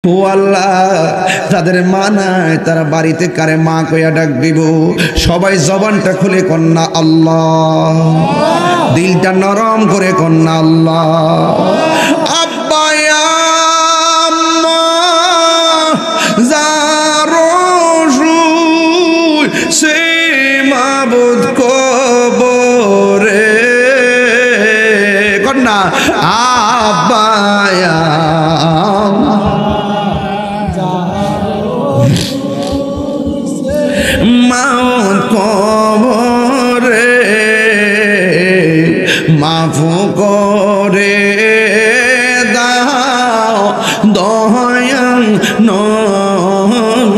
ও আল্লাহ, যাদের মা নাই তারা বাড়িতে কারে মা কইয়া ডাক দিব। সবাই জবানটা খুলে কন্যা আল্লাহ, দিলটা নরম করে কন্যা আল্লাহ। আব্বা ইয়া আম্মা জারুই সে মাবুদ কবরে কন্যা আব্বা ইয়া মাউত কবরে মাফু করে দাও দয়াল নবীর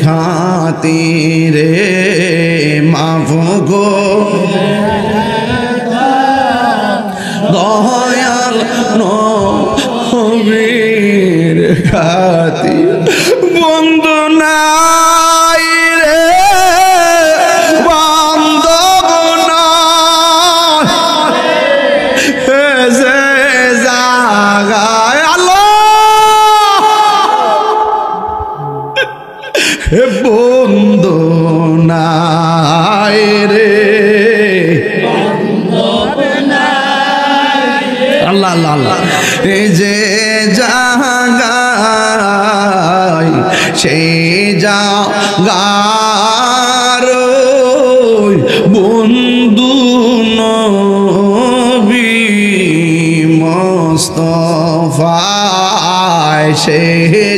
খাতিরে মাফু করে দয়াল নবীর খাতিরে। বন্ধু না বন্ধু নাই রে আল্লাহ আল্লাহ আল্লাহ, এই যে জাগায় সেই জাগার বন্ধু নবী মুস্তাফা সে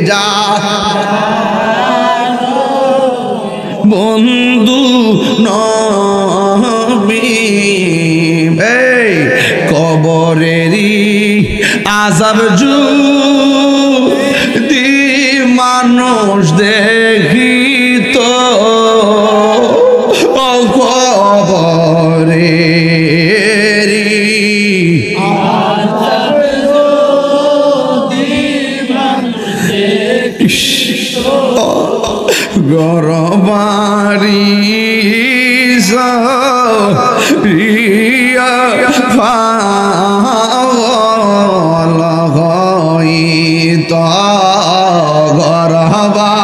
যা বন্ধু নবী। এই কবরেরই আযাব যদি মানুষ দেখিত কবরেরই আযাব যদি মানুষ দেখিত গরবারি রিয়া পাওয়াল হইত গরবা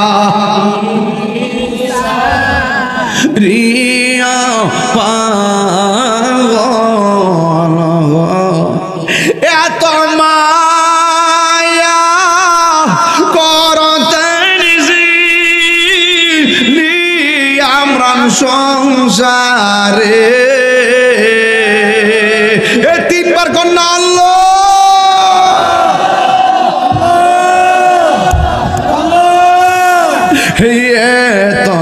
রিয়া পাওয়াল এত মায়া করতেন সংসারে। এ তিনবার কন্যা আল্লাহ তো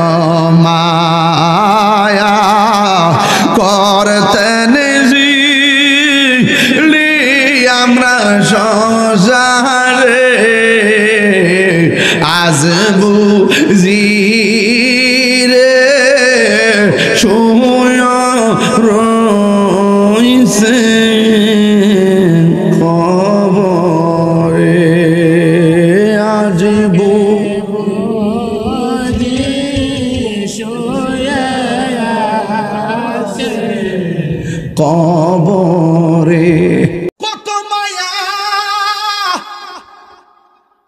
মায়া করতেন আমরা সংসারে আজ বুঝি রইছে কবরে আজ কবরে। কত মায়া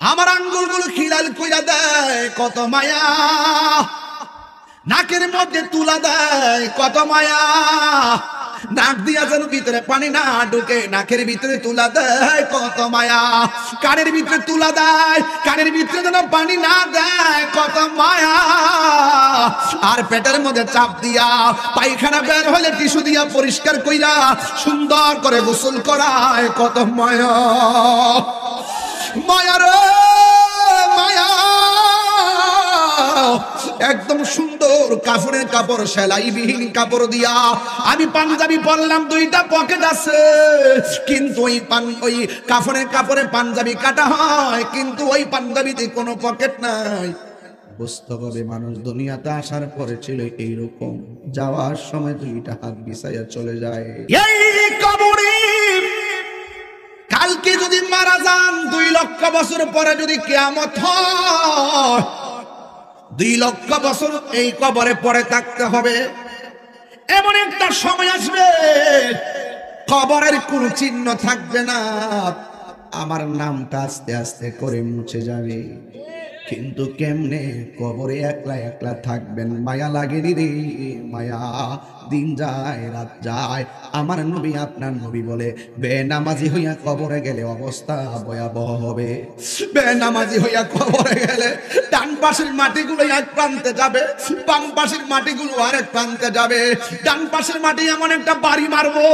আমার আঙ্গুলগুলো খিলাল কইরা দেয়, কত মায়া নাকের মধ্যে তুলা দেয়, কত মায়া নাক দিয়া যেন ভিতরে পানি না ঢুকে নাকের ভিতরে তুলা দেয়, কত মায়া কানের ভিতরে তুলা দেয়, কানের ভিতরে যেন পানি না দেয়, কত মায়া আর পেটের মধ্যে চাপ দিয়া পায়খানা বের হলে টিস্যু দিয়া পরিষ্কার কইরা সুন্দর করে গোসল করায়, কত মায়া মায়া রে মায়া। একদম সুন্দর কাফনের কাপড় সেলাই বিহীন কাপড় দিয়া আমি পাঞ্জাবি পরলাম, দুইটা পকেট আছে কিন্তু ওই কাফনের কাপড়ে পাঞ্জাবি কাটা হয় কিন্তু ওই পাঞ্জাবিতে কোনো পকেট নাই। বুঝতে হবে মানুষ দুনিয়াতে আসার পরে ছিল এইরকম, যাওয়ার সময় দুইটা হাত বিছাইয়া চলে যায়। এই কবরে কালকে যদি মারা যান 2 লক্ষ বছর পরে যদি কিয়ামত হয় 2 লক্ষ বছর এই কবরে পড়ে থাকতে হবে। এমন একটা সময় আসবে কবরের কোনো চিহ্ন থাকবে না, আমার নামটা আস্তে আস্তে করে মুছে যাবে, কিন্তু কেমনে কবরে একলা একলা থাকবেন, মায়া লাগেনি রে মায়া। দিন যায় রাত যায়, আমার নবী আপনার নবী বলে বেনামাজি হইয়া কবরে গেলে অবস্থা ভয়াবহ হবে। বেনামাজি হইয়া কবরে গেলে ডান পাশের মাটিগুলো এক প্রান্তে যাবে, বাম পাশের মাটিগুলো আরেক প্রান্তে যাবে। ডান পাশের মাটি এমন একটা বাড়ি মারবো,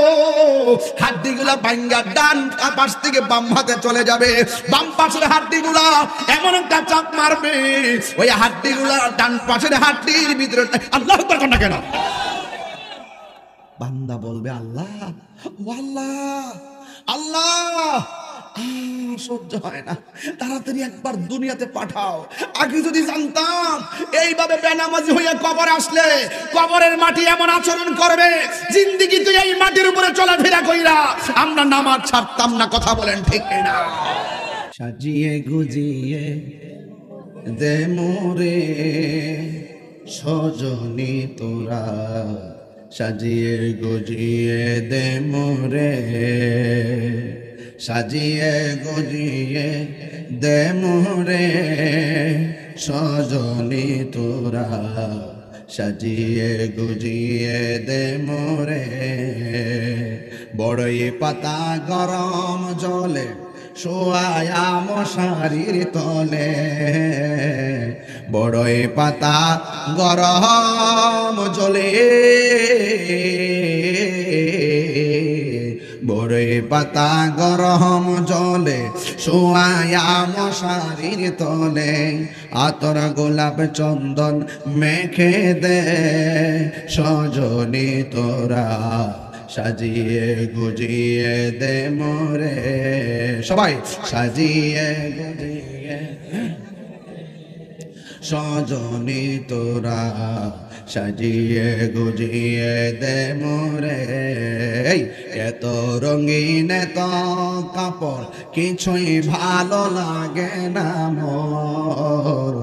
হাড্ডিগুলা ভাঙ্গা ডান পাশ থেকে বাম হাতে চলে যাবে। বাম পাশের হাড্ডিগুলা এমন একটা চাপ মারবে, ওই হাড্ডিগুলা ডান পাশের হাড্ডির ভিতরে। আল্লাহ আকবার না কেন? বান্দা বলবে আল্লাহ ও আল্লাহ আল্লাহ, সহ্য হয় না, তাড়াতাড়ি একবার দুনিয়াতে পাঠাও। আগে যদি জানতাম এইভাবে বেনামাজি হইয়া কবর আসলে কবরের মাটি এমন আচরণ করবে, জিন্দেগিতে এই মাটির উপরে চলাফেরা কইরা আমরা নামাজ ছাড়তাম না। কথা বলেন ঠিক না? সাজিয়ে গুজিয়ে দে মোরে সজনী তোরা, সাজিয়ে গুজিয়ে দে মোরে, সাজিয়ে গুজিয়ে দে মোরে সজনী তোরা, সাজিয়ে গুজিয়ে দে মোরে। বড়ই পাতা গরম জলে শোয়া মশারির তলে, বড়ই পাতা গরম জলে, বড়ই পাতা গরম জলে শোয়া মশারির তলে, আতর গোলাপ চন্দন মেখে দে সজনী তোরা, সাজিয়ে গুজিয়ে দে মোরে। সবাই সাজিয়ে গুজিয়ে সজনী তোরা, সাজিয়ে গুজিয়ে দে মোরে। এত রঙিন এত কাপড় কিছুই ভালো লাগে না মোর,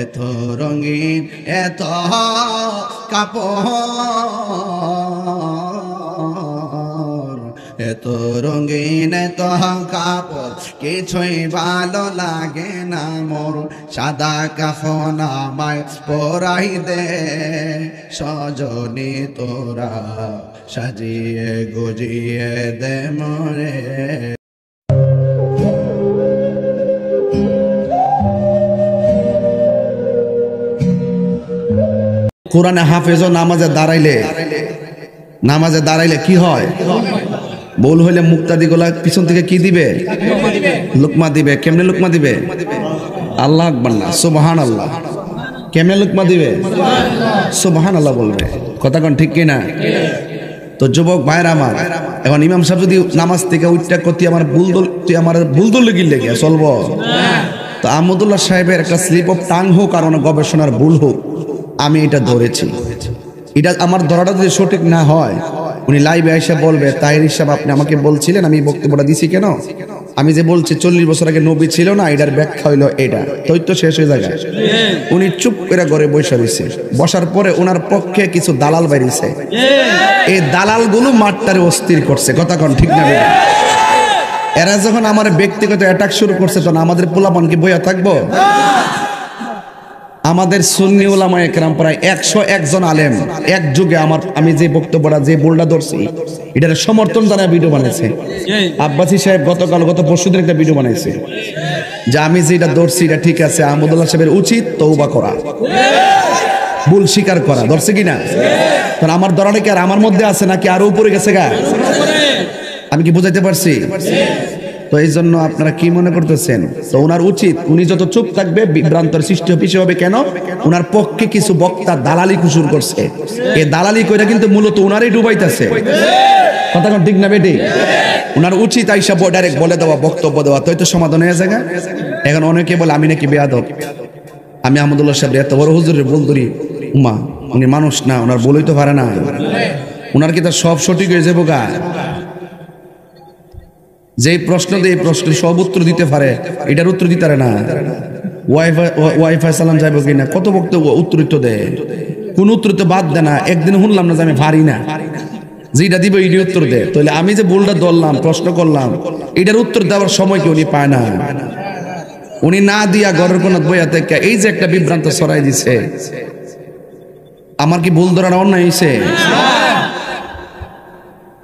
এত রঙিন এত কাপড়, এত রঙিন এত কাপড় কিছুই ভালো লাগে না মোর। সাদা কাফন আমায় পরাই দে সজনী তোরা, সাজিয়ে গুজিয়ে দে মোরে। কোরআনে হাফেজ নামাজে দাঁড়াইলে কি হয়? বল হইলে মুক্তাদি গোলা পিছন থেকে কি দিবে? লুকমা দিবে। কেমনে লুকমা দিবে? আল্লাহ আকবার না, সুবহানাল্লাহ। কেমনে লুকমা দিবে? সুবহানাল্লাহ বলবে। কথা কোন ঠিক কিনা? তো যুবক ভাইরা আমার, এখন ইমাম সাহেব যদি নামাজ থেকে উঠটা করতে আমার বুলদুল গিলে গিয়ে চলবো? তো আহমদুল্লাহ সাহেবের একটা স্লিপ অফ টাং হোক আর গবেষণার ভুল হোক, আমি এটা ধরেছি। এটা আমার ধরাটা যদি সঠিক না হয়, উনি লাইভে এসে বলবে তাহির সাহেব আপনি আমাকে বলছিলেন, আমি বক্তব্যটা দিছি কেন? আমি যে বলছি 40 বছর আগে নবী ছিল না, এটার ব্যাখ্যা হইলো এটা। তো শেষ হয়ে যায়। উনি চুপ করে ঘরে বসে রয়েছে। বসার পরে ওনার পক্ষে কিছু দালাল বাইরেছে, এই দালালগুলো মাঠটারে অস্থির করছে। কথা কোন ঠিক না? এরা যখন আমার ব্যক্তিগত অ্যাটাক শুরু করছে, তখন আমাদের পোলাপান কি বইয়া থাকবো? আমাদের সুন্নি উলামায়ে কেরাম প্রায় 101 জন আলেম এক যুগে আমি যে বক্তব্যটা যে বোল্ডা ধরছি এটার সমর্থন জানায় ভিডিও বানাইছে। আব্বাসী সাহেব গত পরশুদিন একটা ভিডিও বানাইছে যে আমি যেটা ধরছি এটা ঠিক আছে, আহমদুল্লাহ সাহেবের উচিত তওবা করা, ভুল স্বীকার করা। ধরছে কিনা? কারণ আমার ধরাটা কি আর আমার মধ্যে আছে নাকি আরো উপরে গেছে গা? আমি কি বুঝাইতে পারছি? তো এই জন্য আপনারা কি মনে করতেছেন? তো ওনার উচিত, উনি যত চুপ থাকবে বিভ্রান্তর সৃষ্টি পিছিয়ে হবে। কেন? ওনার পক্ষে কিছু বক্তা দালালি কুসুর করছে, এই দালালি কইরা কিন্তু মূলত ওনারই ডুবাইতেছে। কথা কোন ঠিক না বেটি? ওনার উচিত আইসা ডাইরেক্ট বলে দেওয়া, বক্তব্য দেওয়া, তো সমাধান হয়ে যায়। এখন অনেকে বলে আমি নাকি বেয়াদব, আমি আহমদুল্লাহ সাহেব এত বড় হুজুরের ভুল ধরি। উমা, উনি মানুষ না, ওনার বলেই তো পারে না। ওনার কি তার সব সঠিক হয়ে যাবো গা? যে প্রশ্ন দিয়ে প্রশ্ন সব উত্তর দিতে পারে, এটার উত্তর দিতে পারে না। ওয়াইফাই সালাম যাইব কিনা, কত বক্তব্য উত্তর দেয়, কোন উত্তর তো বাদ দেয় না। একদিন শুনলাম না যে আমি পারি না, যেটা দিব এটি উত্তর দেয়। তাহলে আমি যে ভুলটা ধরলাম, প্রশ্ন করলাম, এটার উত্তর দেওয়ার সময় কি উনি পায় না? উনি না দিয়া ঘরের কোন বইয়া থেকে এই যে একটা বিভ্রান্ত ছড়াই দিছে, আমার কি ভুল ধরার অন্যায় হয়েছে?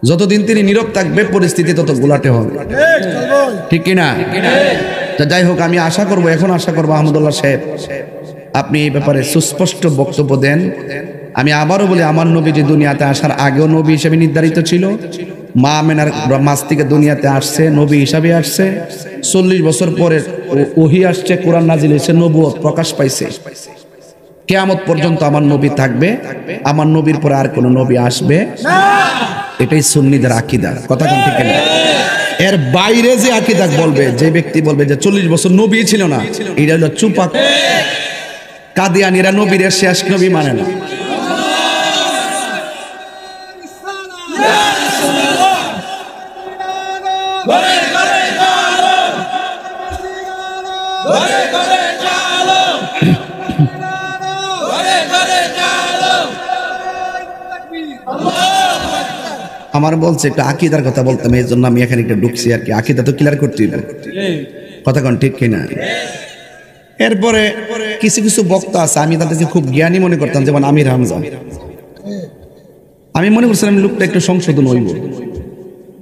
যতদিন তিনি নীরব থাকবে পরিস্থিতি তত গোলাটে হবে, ঠিক কিনা? যাই হোক, আমি আশা করব, এখন আশা করবো আহমদুল্লাহ সাহেব আপনি এই ব্যাপারে সুস্পষ্ট বক্তব্য দেন। আমি আবারও বলি, আমার নবী যে দুনিয়াতে আসার আগেও নবী হিসেবে নির্ধারিত ছিল, মা আমেনার মাস থেকে দুনিয়াতে আসছে, নবী হিসাবে আসছে। 40 বছর পরে ওহী আসছে, কোরআন নাজিল হয়েছে, নবুয়ত প্রকাশ পাইছে। কিয়ামত পর্যন্ত আমার নবী থাকবে, আমার নবীর পরে আর কোন নবী আসবে না। এটাই সুন্নিদের আকীদা, কথা কোন ঠিক না? এর বাইরে যে আকীদা বলবে, যে ব্যক্তি বলবে যে 40 বছর নবী ছিল না, এটা হলো চুপা। কাদিয়ানীরা নবীর শেষ নবী মানে না। আমার বলছে একটা আকীদার কথা বলতাম, এই জন্য আমি এখানে একটা ঢুকছি আর কি। আকীদা তো ক্লিয়ার করতে হবে, কথা কোন ঠিক কিনা? এরপরে কিছু কিছু বক্তা আছে, আমি তাদেরকে খুব জ্ঞানী মনে করতাম, যেমন আমির হামজা। আমি মনে করছিলাম লোকটা একটু সংশোধন হইব।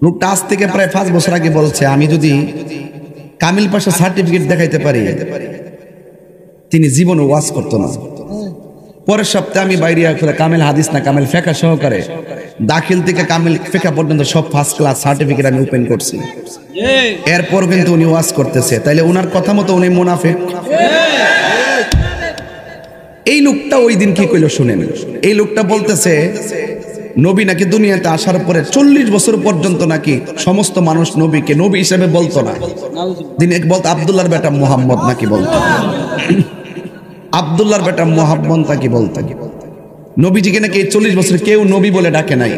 লোকটা আজ থেকে প্রায় 5 বছর আগে বলছে, আমি যদি কামিল পাশা সার্টিফিকেট দেখাইতে পারি, তিনি জীবনে ওয়াজ করতো না। পরের সপ্তাহে আমি বাইরে কামেল হাদিস না কামেল ফেকা সহকারে দাখিল থেকে কামেল ফেকা পর্যন্ত সব ফার্স্ট ক্লাস সার্টিফিকেট আমি ওপেন করছি। এরপর কিন্তু উনি ওয়াজ করতেছে, তাইলে ওনার কথা মতো উনি মুনাফিক। এই লোকটা ওই দিন কি কইলো শুনেন। এই লোকটা বলতেছে নবী নাকি দুনিয়াতে আসার পরে 40 বছর পর্যন্ত নাকি সমস্ত মানুষ নবীকে নবী হিসেবে বলতো না। দিন এক বলতো আব্দুল্লাহর বেটা মুহাম্মদ নাকি বলতো, আব্দুল্লাহর বেটা মুহাম্মদ নাকি বলতো। নবীজিকে নাকি 40 বছর কেউ নবী বলে ডাকে নাই,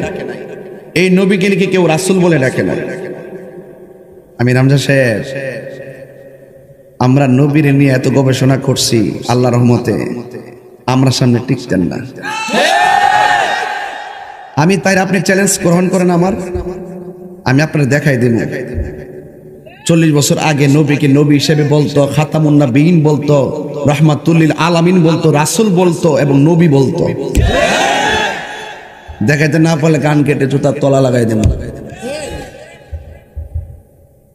এই নবীকে নাকি কেউ রাসূল বলে ডাকে নাই। আমি রামজা সাহেব, আমরা নবীর নিয়ে এত গবেষণা করছি, আল্লাহর রহমতে আমরা সামনে টিকতেন না। আমি তাই আপনি চ্যালেঞ্জ গ্রহণ করেন আমার, আমি আপনার দেখাই দেব। 40 বছর আগে নবীকে নবী হিসেবে বলতো, খাতামুন নবীন বলতো, রাহমাতুল লিল আলামিন বলতো, রাসূল বলতো এবং নবী বলতো। দেখাইতে না পারলে গান কেটে জুতার তলা লাগাই দেব।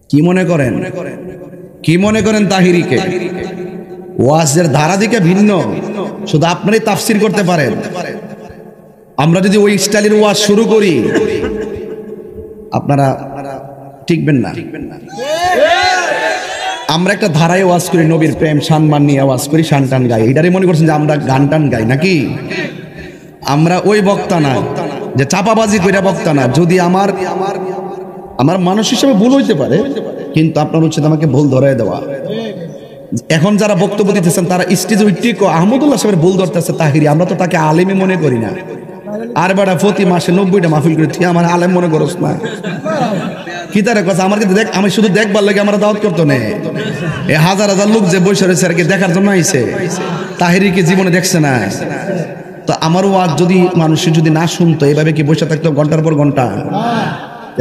কি মনে করেন, কি মনে করেন তাহিরিকে? ওয়াজের ধারা দিকে ভিন্ন, শুধু আপনারই তাফসির করতে পারেন। আমরা যদি ওই স্টাইলের ওয়াজ শুরু করি, আপনারা টিকবেন না। আমরা একটা ধারায় ওয়াজ করি, নবীর প্রেম সম্মান নিয়ে ওয়াজ করি, শান টান গাই। এটারই মনে করছেন যে আমরা গান টান গাই নাকি? আমরা ওই বক্তা না যে চাপাবাজি কইরা বক্তা না। যদি আমার মানুষ হিসেবে ভুল হইতে পারে, কিন্তু আপনার উচিত আমাকে ভুল ধরায় দেওয়া। এখন যারা বক্তব্য দিতেছেন তারা স্টেজে উঠে আহমদুল্লাহ সাহেবের ভুল ধরতেছে তাহিরি, আমরা তো তাকে আলেমই মনে করি না। আর বেটা প্রতি মাসে 90টা মাহফিল করে তুই আমার আলেম মনে করস না? কি তার কথা? আমার কিন্তু দেখ, আমি শুধু দেখবার লাগে আমরা দাওয়াত করতো না। এই হাজার হাজার লোক যে বসে রয়েছে আর কি দেখার জন্য আইছে, তাহিরিকে জীবনে দেখছে না। তো আমার ওয়াজ যদি মানুষের যদি না শুনতো, এইভাবে কি বসে থাকতো ঘন্টার পর ঘন্টা?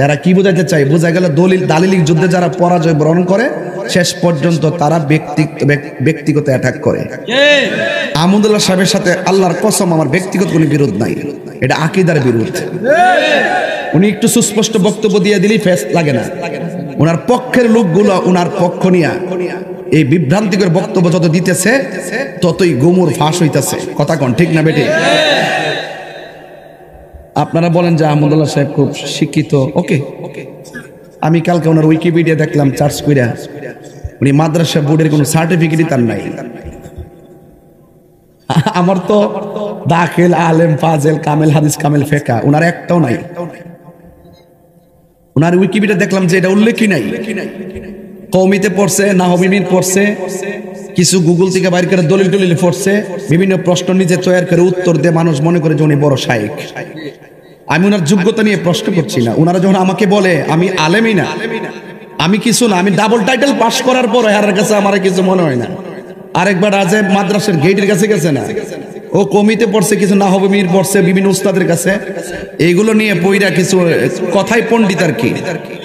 এরা কি বোঝাইতে চাই? বোঝা গেল দালিলিক যুদ্ধে যারা পরাজয় বরণ করে শেষ পর্যন্ত তারা ব্যক্তিগত অ্যাটাক করে। আহমদুল্লাহ সাহেবের সাথে আল্লাহর কসম আমার ব্যক্তিগত কোনো বিরোধ নাই, এটা আকীদার বিরোধ। উনি একটু সুস্পষ্ট বক্তব্য দিয়ে দিলেই ফেস লাগে না। ওনার পক্ষের লোকগুলো ওনার পক্ষ নিয়ে এই বিভ্রান্তিকর বক্তব্য যত দিতেছে ততই গুমুর ফাঁস হইতেছে। কথা কোন ঠিক না বেটি? আপনারা বলেন যে আহমদুল্লাহ সাহেব খুব শিক্ষিত, ওকে। আমি কালকে ওনার উইকিপিডিয়া দেখলাম সার্চ কইরা, উনি মাদ্রাসা বোর্ডের কোনো সার্টিফিকেটই তার নাই। আমার তো দাখিল, আলেম, ফাজেল, কামেল হাদিস, কামেল ফেকা, ওনার একটাও নাই। ওনার উইকিপিডিয়া দেখলাম যে এটা উল্লেখই নাই। কওমিতে পড়ছে, নাহবিমির পড়ছে, কিছু গুগল থেকে বাইর করে দলিল টলিল পড়ছে, বিভিন্ন প্রশ্ন নিজে তৈরি করে উত্তর দিয়ে মানুষ মনে করে যে উনি বড় শায়েখ। আমি ওনার যোগ্যতা নিয়ে প্রশ্ন করছি না। ওনারা যখন আমাকে বলে আমি আলেমই না, আমি কিছু না, আমি ডাবল টাইটেল পাস করার পর এর কাছে আমার কিছু মনে হয় না। আরেকবার আজ মাদ্রাসার গেটের কাছে গেছে না, ও কমিতে পড়ছে, কিছু না হবে মির পড়ছে বিভিন্ন উস্তাদের কাছে, এইগুলো নিয়ে পইরা কিছু কথাই পণ্ডিত আর কি,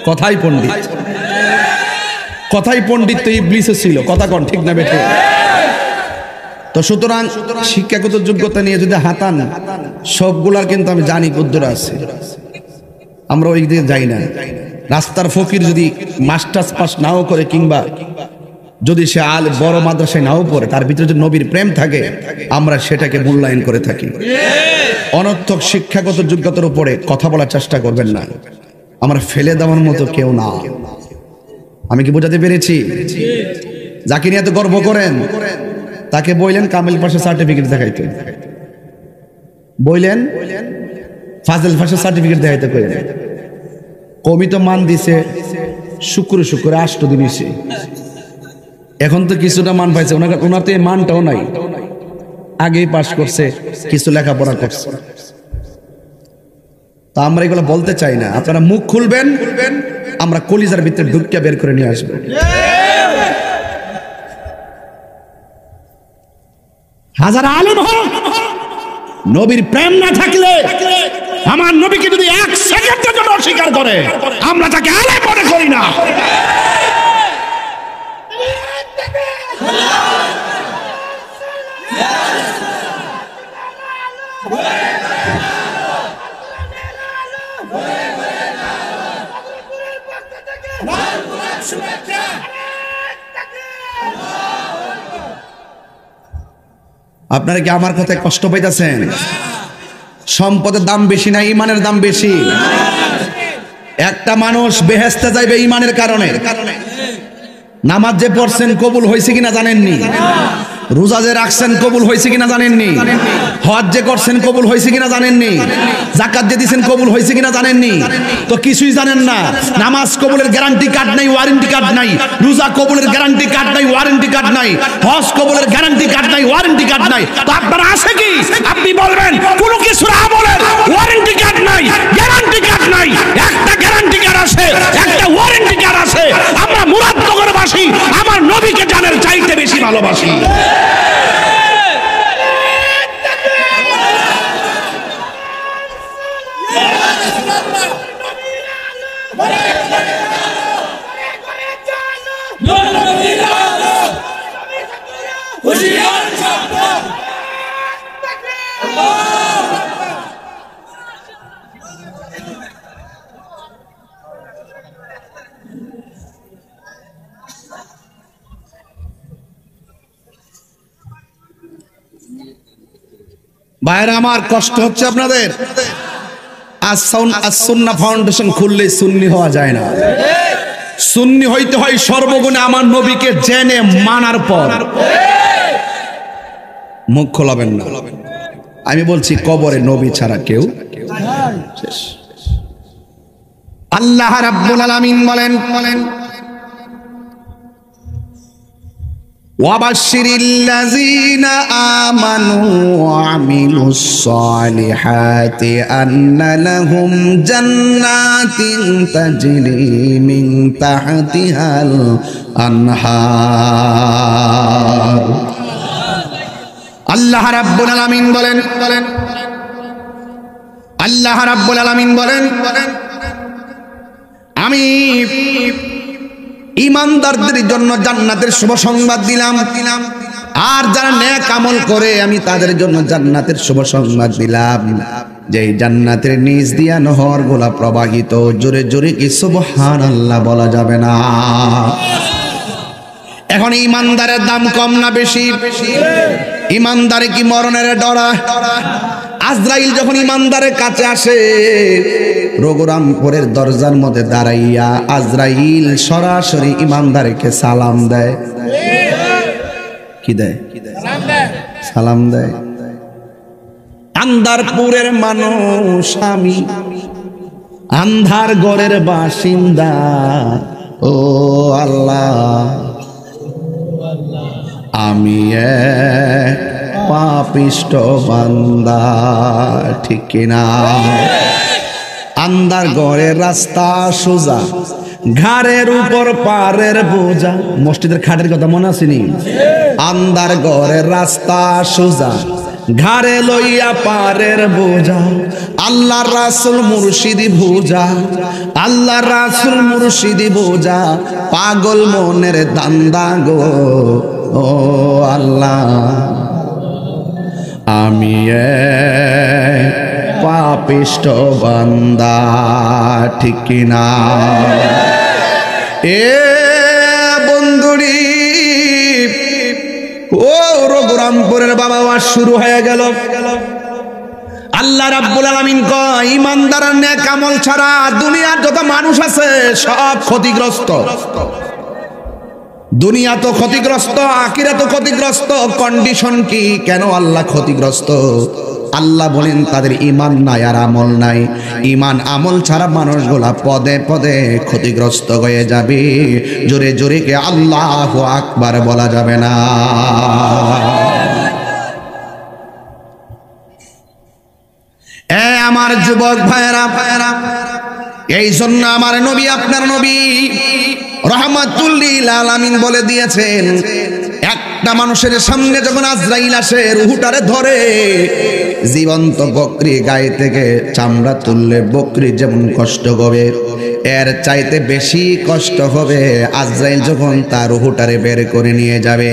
কথাই পণ্ডিত, কথাই পণ্ডিত তো ইবলিসও ছিল, কথা কোন ঠিক না বেঠে? তো সুতরাং শিক্ষাগত যোগ্যতা নিয়ে যদি হাতান, সবগুলার কিন্তু আমি জানি কদ্দুর আছে, আমরা ওই দিকে যাই না। রাস্তার ফকির যদি মাস্টার্স পাস নাও করে, কিংবা যদি সে বড় মাদ্রাসায় নাও পড়ে, তার ভিতরে যদি নবীর প্রেম থাকে, আমরা সেটাকে মূল্যায়ন করে থাকি। অনর্থক শিক্ষাগত যোগ্যতার উপরে কথা বলার চেষ্টা করবেন না, আমরা ফেলে দেওয়ার মতো কেউ না। আমি কি বোঝাতে পেরেছি? যাকে নিয়ে এত গর্ব করেন, তাকে বললেন কামিল পাশের সার্টিফিকেট দেখাইতে, বললেন ফাজল পাশের সার্টিফিকেট দেখাইতে করে, কমি তো মান দিছে শুক্রে শুক্রে 8 দিন হয়েছে, এখন তো কিছুটা মান পাইছে, ওনার তো এই মানটাও নাই, আগেই পাস করছে, কিছু লেখাপড়া করছে। তা আমরা এগুলো বলতে চাই না, আপনারা মুখ খুলবেন, আমরা কলিজার ভিতরে ঢুকিয়ে বের করে নিয়ে আসবো। হাজার আলেম হোক, নবীর প্রেম না থাকলে, আমার নবীকে যদি 1 সেকেন্ডের জন্য অস্বীকার করে, আমরা তাকে আলেম মনে করি না। আপনারা কি আমার কথায় কষ্ট পাইতেছেন? সম্পদের দাম বেশি না ঈমানের দাম বেশি? একটা মানুষ বেহেশতে যাইবে ঈমানের কারণে। নামাজ যে পড়ছেন কবুল হয়েছে কিনা জানেননি, রোজা যে রাখছেন কবুল হয়েছে কিনা জানেননি, হজ যে করছেন কবুল হয়েছে কিনা জানেননি, যাকাত যে দিয়েছেন কবুল হয়েছে কিনা জানেননি, তো কিছুই জানেন না। নামাজ কবুলের গ্যারান্টি কার্ড নাই, ওয়ারেন্টি কার্ড নাই, রোজা কবুলের গ্যারান্টি কার্ড নাই, ওয়ারেন্টি কার্ড নাই, হজ কবুলের গ্যারান্টি কার্ড নাই, ওয়ারেন্টি কার্ড নাই। তো আপনার আছে কি? আপনি বলবেন কোনো কিছুর আমলের ওয়ারেন্টি কার্ড নাই, গ্যারান্টি কার্ড নাই। একটা গ্যারান্টি কার্ড আছে, একটা ওয়ারেন্টি কার্ড আছে। আমরা মুরাদনগরবাসী আমার নবীকে জানের চাইতে বেশি ভালোবাসি। ভাইরা আমার, কষ্ট হচ্ছে আপনাদের? সুন্নাহ ফাউন্ডেশন খুললে সুন্নি হওয়া যায় না। সুন্নি হইতে হয় সর্বগুণে আমার নবীকে জেনে মানার পর। মুখ খোলাবেন না। আমি বলছি কবরে নবী ছাড়া কেউ শেষ। আল্লাহ রাব্বুল আলামিন বলেন, ওয়াবাশশিরিল্লাযীনা আমানু ওয়া আমিলুস সালিহাতি আন্না লাহুম জান্নাতিন তাজরি মিন তাহতিহাল আনহার। আল্লাহ রাব্বুল আলামিন বলেন, আল্লাহ রাব্বুল আলামিন বলেন, আমি ঈমানদারদের জন্য জান্নাতের শুভ সংবাদ দিলাম, আর যারা নেক আমল করে আমি তাদের জন্য জান্নাতের শুভ সংবাদ দিলাম, যে জান্নাতের নিচ দিয়া নহরগুলা প্রবাহিত। জোরে জোরে কি সুবহানাল্লাহ বলা যাবে না? এখন ঈমানদারের দাম কম না বেশি? ঈমানদারে কি মরণের ডরা? আজরাইল যখন ঈমানদারের কাছে আসে, রঘুরামপুরের দরজার মধ্যে দাঁড়াইয়া আজরাইল সরাসরি ঈমানদারকে সালাম দেয়। কি দেয়? সালাম দেয়। আন্দারপুরের মানুষ আমি, আন্ধার ঘরের বাসিন্দা, ও আল্লাহ আমি এক পাপিষ্ট বান্দা, ঠিক কিনা? আন্ধার ঘরের রাস্তা সোজা, ঘাড়ের উপর পারের বোঝা। মসজিদের খাটের কথা মনে আসেনি? আন্ধার ঘরের রাস্তা সোজা, ঘাড়ে লইয়া পারের বোঝা, আল্লাহর রাসূল মুর্শিদি বোঝা, আল্লাহর রাসূল মুর্শিদি বোঝা, পাগল মনের দান্দা গো ও আল্লাহ। আমি পাপিষ্ঠ বান্দা, ঠিক কিনা? এ বন্ধুরি, ও রঘুরামপুরের বাবা ওয়াজ শুরু হয়ে গেল। আল্লাহ রাব্বুল আলামিন কয় ঈমানদার নেক আমল ছাড়া দুনিয়ার যত মানুষ আছে সব ক্ষতিগ্রস্ত। দুনিয়া তো ক্ষতিগ্রস্ত, আখিরাত তো ক্ষতিগ্রস্ত। কন্ডিশন কি? কেন আল্লাহ ক্ষতিগ্রস্ত? আল্লাহ বলেন তাদের ঈমান নাই আর আমল নাই। ঈমান আমল ছাড়া মানুষগুলা পদে পদে ক্ষতিগ্রস্ত হয়ে যাবে। জোরে জোরে কে আল্লাহু আকবার বলা যাবে না? এ আমার যুবক ভাইরা, এই জন্য আমার নবী, আপনার নবী রাহমাতুল লিল আলামিন বলে দিয়েছেন, একটা মানুষের সামনে যখন আজরাইল আসে, রূহটারে ধরে, জীবন্ত বকরি গায়ে থেকে চামড়া তুললে বকরি যেমন কষ্ট হবে, এর চাইতে বেশি কষ্ট হবে আজরাইল যখন তার রূহটারে বের করে নিয়ে যাবে।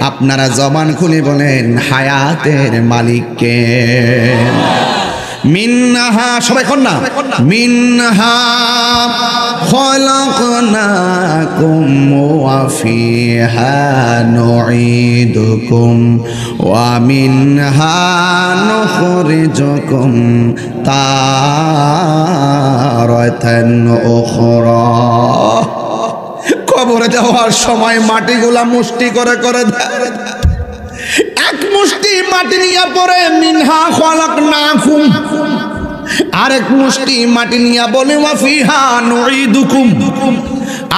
আপনারা জবান খুলে বলেন হায়াতের মালিককে। মিনহা, সবাই কোন না, মিনহা খলাকনাকুম ওয়া ফিহা নুঈদুকুম ওয়া মিনহা নুখরিজুকুম তারাতান উখরা। কবরে যাওয়ার সময় মাটিগুলা মুষ্টি করে করে দেয়, এক মুষ্টি মাটি নিয়ে পড়ে মিনহা খলাকনাকুম, আরেক মুষ্টি মাটি নিয়ে বলে ওয়া ফিহা নুঈদুকুম,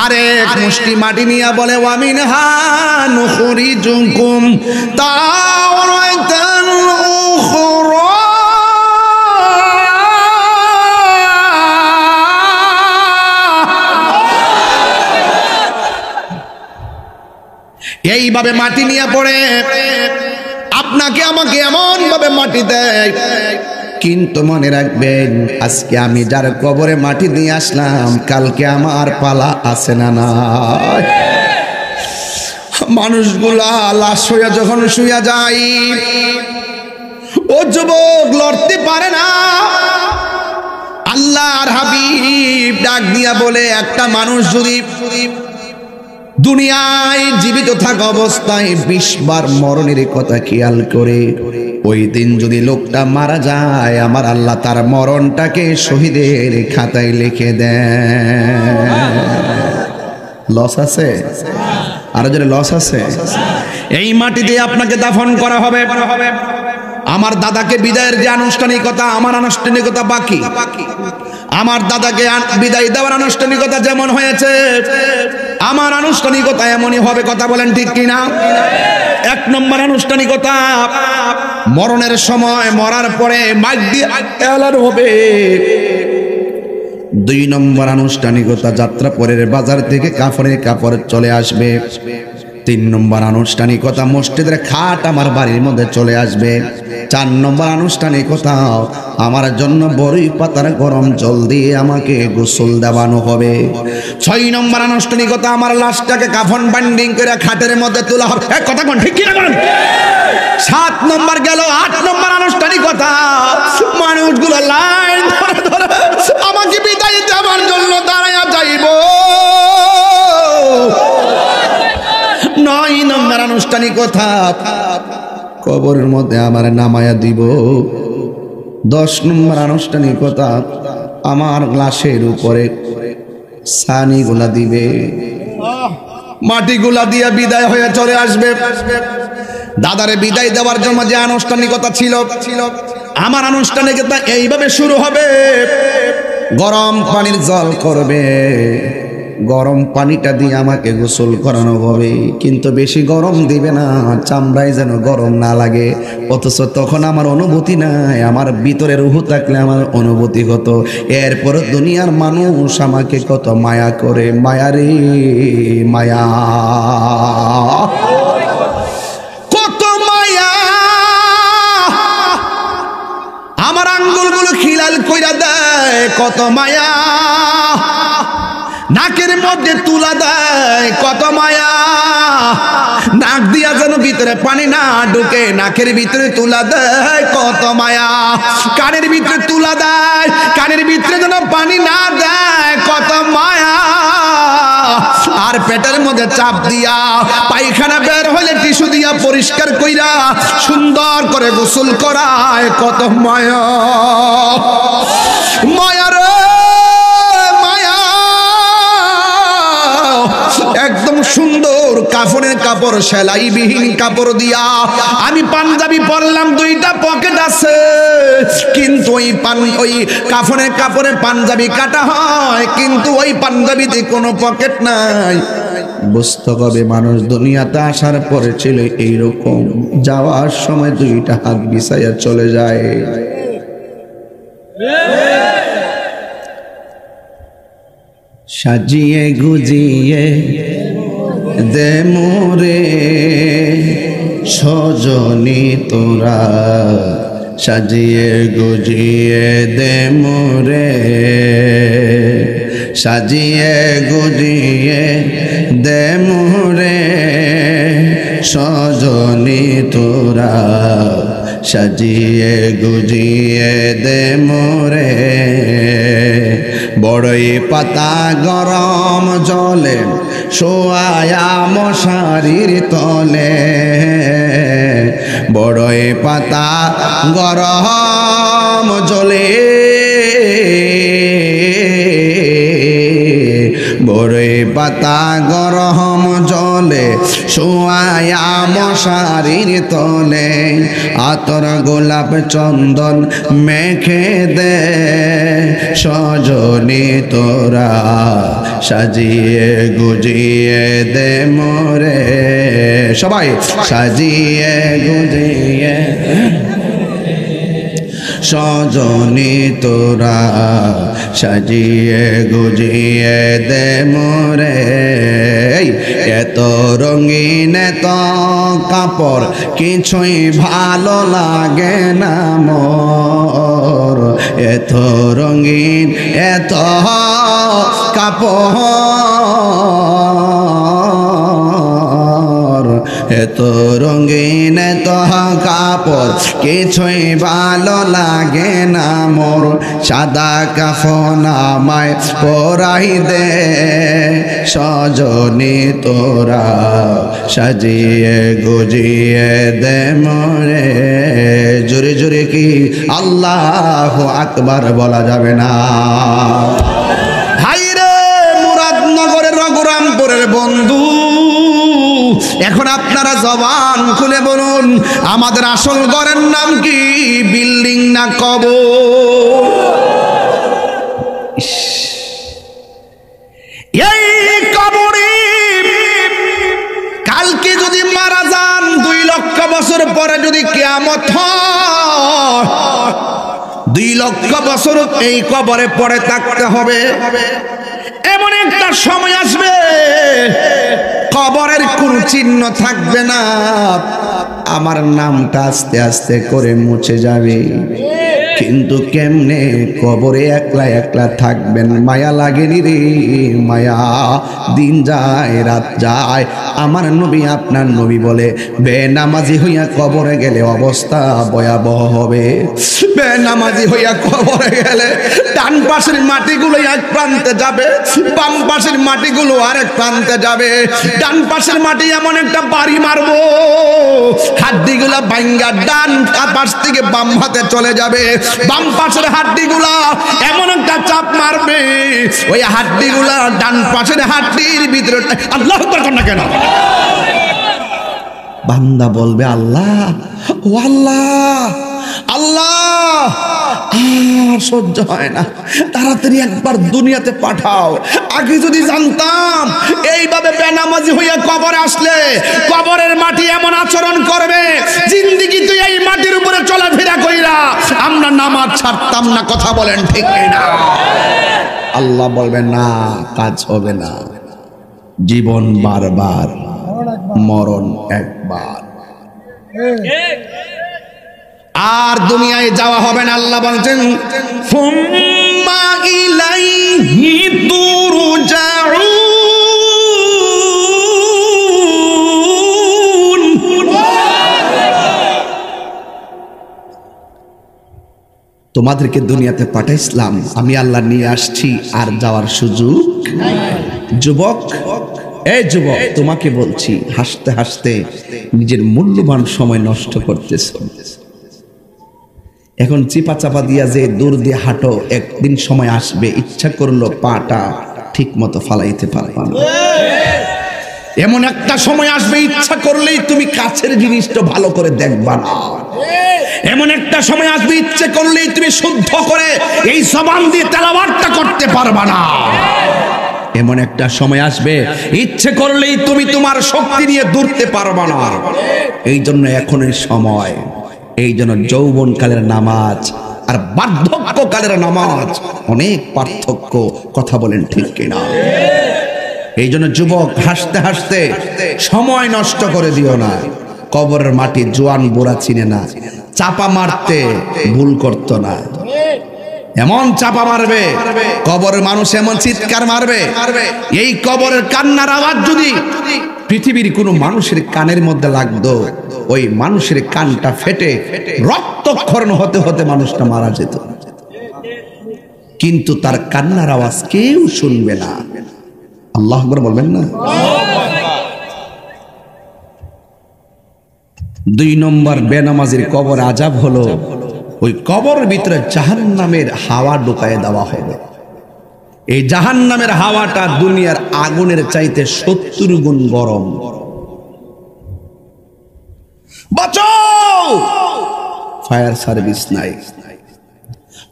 আরেক মুষ্টি মাটি নিয়ে বলে ওয়া মিনহা নুখরিজুকুম তারাতান উখরা। এইভাবে মাটি নিয়ে পড়ে আপনাকে আমাকে এমন ভাবে মাটি দেয়। কিন্তু মনে রাখবেন, আজকে আমি যার কবরে মাটি দিয়ে আসলাম, কালকে আমার পালা আছে না নাই? মানুষগুলা লাশ হইয়া যখন শুইয়া যায়, ও যুবক লড়তে পারে না। আল্লাহর হাবিব ডাক দিয়া বলে, একটা মানুষ যদি দুনিয়ায় জীবিত থাকা অবস্থায় 20 বার মরণের কথা খেয়াল করে, ওই দিন যদি লোকটা মারা যায়, আমার আল্লাহ তার মরণটাকে শহীদের খাতায় লিখে দেন। লস আছে? আরো জোরে লস আছে? এই মাটি দিয়ে আপনাকে দাফন করা হবে। আমার দাদাকে বিদায়ের যে আনুষ্ঠানিকতা, আমার আনুষ্ঠানিকতা বাকি। আমার দাদাকে বিদায় দেওয়ার আনুষ্ঠানিকতা যেমন হয়েছে, আমার আনুষ্ঠানিকতা এমনই হবে। কথা বলেন ঠিক কিনা? 1 নম্বর আনুষ্ঠানিকতা, মরণের সময় মরার পরে মাইক দিয়ে এলান হবে। 2 নম্বর আনুষ্ঠানিকতা, যাত্রা পরের বাজার থেকে কাফনের কাপড় চলে আসবে। 3 নম্বর আনুষ্ঠানিকতা, মসজিদের খাট আমার বাড়ির মধ্যে চলে আসবে। 4 নম্বর আনুষ্ঠানিকতা, আমার জন্য বড়ই পাতার গরম জল দিয়ে আমাকে গোসল দেওয়ানো হবে। 6 নম্বর আনুষ্ঠানিকতা, আমার লাশটাকে কাফন বাইন্ডিং করে খাটের মধ্যে তোলা হবে। এক কথা কোন ঠিক কিনা বলেন? 7 নম্বর গেল। 8 নম্বর আনুষ্ঠানিকতা, মানুষগুলো লাইন ধরে ধরে আমাকে বিদায় দেওয়ার জন্য দাঁড়ায়া যাইব। 9 নম্বর আনুষ্ঠানিকতা, কবরের মধ্যে আমার নামায়া দিব। 10 নম্বর আনুষ্ঠানিকতা, আমার লাশের উপরে সানি গুলা দিবে, মাটিগুলা দিয়ে বিদায় হয়ে চলে আসবে। দাদারে বিদায় দেওয়ার জন্য যে আনুষ্ঠানিকতা ছিল, আমার আনুষ্ঠানিকতা এইভাবে শুরু হবে। গরম পানির জল করবে, গরম পানিটা দিয়ে আমাকে গোসল করানো হবে, কিন্তু বেশি গরম দিবে না, চামড়ায় যেন গরম না লাগে। অথচ তখন আমার অনুভূতি নাই, আমার ভিতরে রূহ থাকলে আমার অনুভূতি হতো। এরপর দুনিয়ার মানুষ আমাকে কত মায়া করে, মায়া রে মায়া, কত মায়া কত মায়া, নাকের মধ্যে তুলা দেয় কত মায়া, নাক দিয়া যেন ভিতরে পানি না ঢুকে, নাকের ভিতরে তুলা দেয় কত মায়া, কানের ভিতরে তুলা দেয়, কানের ভিতরে যেন পানি না দেয় কত মায়া, আর পেটের মধ্যে চাপ দিয়া পায়খানা বের হলে টিস্যু দিয়া পরিষ্কার কইরা সুন্দর করে গোসল করায় কত মায়া, মায়া রে মায়া। একদম সুন্দর কাফনের কাপড়, সেলাইবিহীন কাপড় দিয়া আমি পাঞ্জাবি পরলাম, দুইটা পকেট আছে, কিন্তু ওই কাফনের কাপড়ে পাঞ্জাবি কাটা হয়, কিন্তু ওই পাঞ্জাবিতে কোনো পকেট নাই। বুঝতে হবে মানুষ দুনিয়াতে আসার পরে ছিল এইরকম, যাওয়ার সময় দুইটা হাত বিছাইয়া চলে যায়। সাজিয়ে গুজিয়ে দে মোরে সজনী তোরা, সাজিয়ে গুজিয়ে দে মোরে, সাজিয়ে গুজিয়ে দে মোরে সজনী তোরা, সাজিয়ে গুজিয়ে দে মোরে। বড়ই পাতা গরম জলে শোয়ায়া মশারির তলে, বড়ই পাতা গরম জলে, বড়ই পাতা গরম জলে শোয়ায়া মশারির তলে, আতর গোলাপ চন্দন মেখে দে সজনী তোরা, সাজিয়ে গুজিয়ে দে মোরে। সবাই সাজিয়ে গুজিয়ে সজনী তোরা, সাজিয়ে গুজিয়ে দে মোরে। এত রঙিন এত কাপড় কিছুই ভালো লাগে না মোর, এত রঙিন এত কাপড়, এত রঙিন এত কাপড় কিছুই ভালো লাগে না মোর, সাদা কাফন আমায় পরাই দে সজনী তোরা, সাজিয়ে গুজিয়ে দে মোরে। জোরে জোরে কি আল্লাহু আকবার বলা যাবে না? হাইরে মুরাদনগরের রঘুরামপুরের বন্ধু, এখন আপনারা জবান খুলে বলুন, আমাদের আসল ঘরের নাম কি, বিল্ডিং না কবর? এই কবরে কালকে যদি মারা যান, 2 লক্ষ বছর পরে যদি কিয়ামত হয়, 2 লক্ষ বছর এই কবরে পড়ে থাকতে হবে। এমন একটা সময় আসবে কবরের কোন চিহ্ন থাকবে না, আমার নামটা আস্তে আস্তে করে মুছে যাবে। কিন্তু কেমনে কবরে একলা একলা থাকবেন, মায়া লাগেনি রে মায়া। দিন যায় রাত যায়, আমার নবী আপনার নবী বলে বেনামাজি হইয়া কবরে গেলে অবস্থা ভয়াবহ হবে। বেনামাজি হইয়া কবরে গেলে ডান পাশের মাটিগুলো এক প্রান্তে যাবে, বাম পাশের মাটিগুলো আরেক প্রান্তে যাবে। ডান পাশের মাটি এমন একটা বাড়ি মারবো, হাড্ডিগুলা ভাঙ্গা ডান পাশ থেকে বাম হাতে চলে যাবে। বাম পাশের হাড্ডিগুলা এমন একটা চাপ মারবে, ওই হাড্ডিগুলা ডান পাশের হাড্ডির ভিতরে। আল্লাহু আকবার না কেন? বান্দা বলবে আল্লাহ, ও আল্লাহ, আল্লাহ আর সহ্য হয় না, তাড়াতাড়ি একবার দুনিয়াতে পাঠাও। আগে যদি জানতাম এইভাবে বেনামাজি হইয়া কবরে আসলে কবরের মাটি এমন আচরণ করবে, জিন্দেগি তুই এই মাটির উপরে চলাফেরা কইরা আমরা নামাজ ছাড়তাম না। কথা বলেন ঠিক না? আল্লাহ বলবেন না, কাজ হবে না। জীবন বারবার, মরণ একবার, আর দুনিয়ায় যাওয়া হবে না। আল্লাহ বলছেন ফুম্মা তুরজাউন। তোমাদেরকে দুনিয়াতে পাঠাইছিলাম, আমি আল্লাহ নিয়ে আসছি, আর যাওয়ার সুযোগ যুবক। এই যুবক, তোমাকে বলছি, হাসতে হাসতে নিজের মূল্যবান সময় নষ্ট করতেছ। এখন চিপা চাপা দিয়া যে দূর দিয়ে হাঁটো, একদিন সময় আসবে ইচ্ছা করলো পাটা ঠিক মতো ফালাইতে পারবা না। এমন একটা সময় আসবে ইচ্ছা করলেই তুমি কাছের জিনিসটা ভালো করে দেখবা না। এমন একটা সময় আসবে ইচ্ছে করলেই তুমি শুদ্ধ করে এই জবান দিয়ে তেলাওয়াতটা করতে পারবা না। এমন একটা সময় আসবে ইচ্ছে করলেই তুমি তোমার শক্তি নিয়ে দৌড়তে পারবা না। এই জন্য এখনই সময়। এই জন্য যৌবনকালের নামাজ আর বার্ধক্যকালের নামাজ অনেক পার্থক্য। কথা বলেন ঠিক কিনা? এই জন্য যুবক, হাসতে হাসতে সময় নষ্ট করে দিও না। কবরের মাটি জোয়ান বুড়া চিনে না, চাপা মারতে ভুল করতো না। এমন চাপা মারবে, কবরের মানুষ এমন চিৎকার মারবে, এই কবরের কান্নার আওয়াজ যদি পৃথিবীর কোনো মানুষের কানের মধ্যে লাগতো, ওই মানুষের কানটা ফেটে রক্তক্ষরণ হতে হতে মানুষটা মারা যেত। কিন্তু তার কান্নার আওয়াজ কেউ শুনবে না। আল্লাহু আকবার বলবেন না? 2 নম্বর বেনামাজির কবর আযাব হলো, ওই কবরের ভিতরে জাহান্নামের হাওয়া ঢুকায় দেওয়া হবে। এই জাহান্নামের হাওয়াটা দুনিয়ার আগুনের চাইতে 70 গুণ গরম। বাঁচাও, ফায়ার সার্ভিস নাই।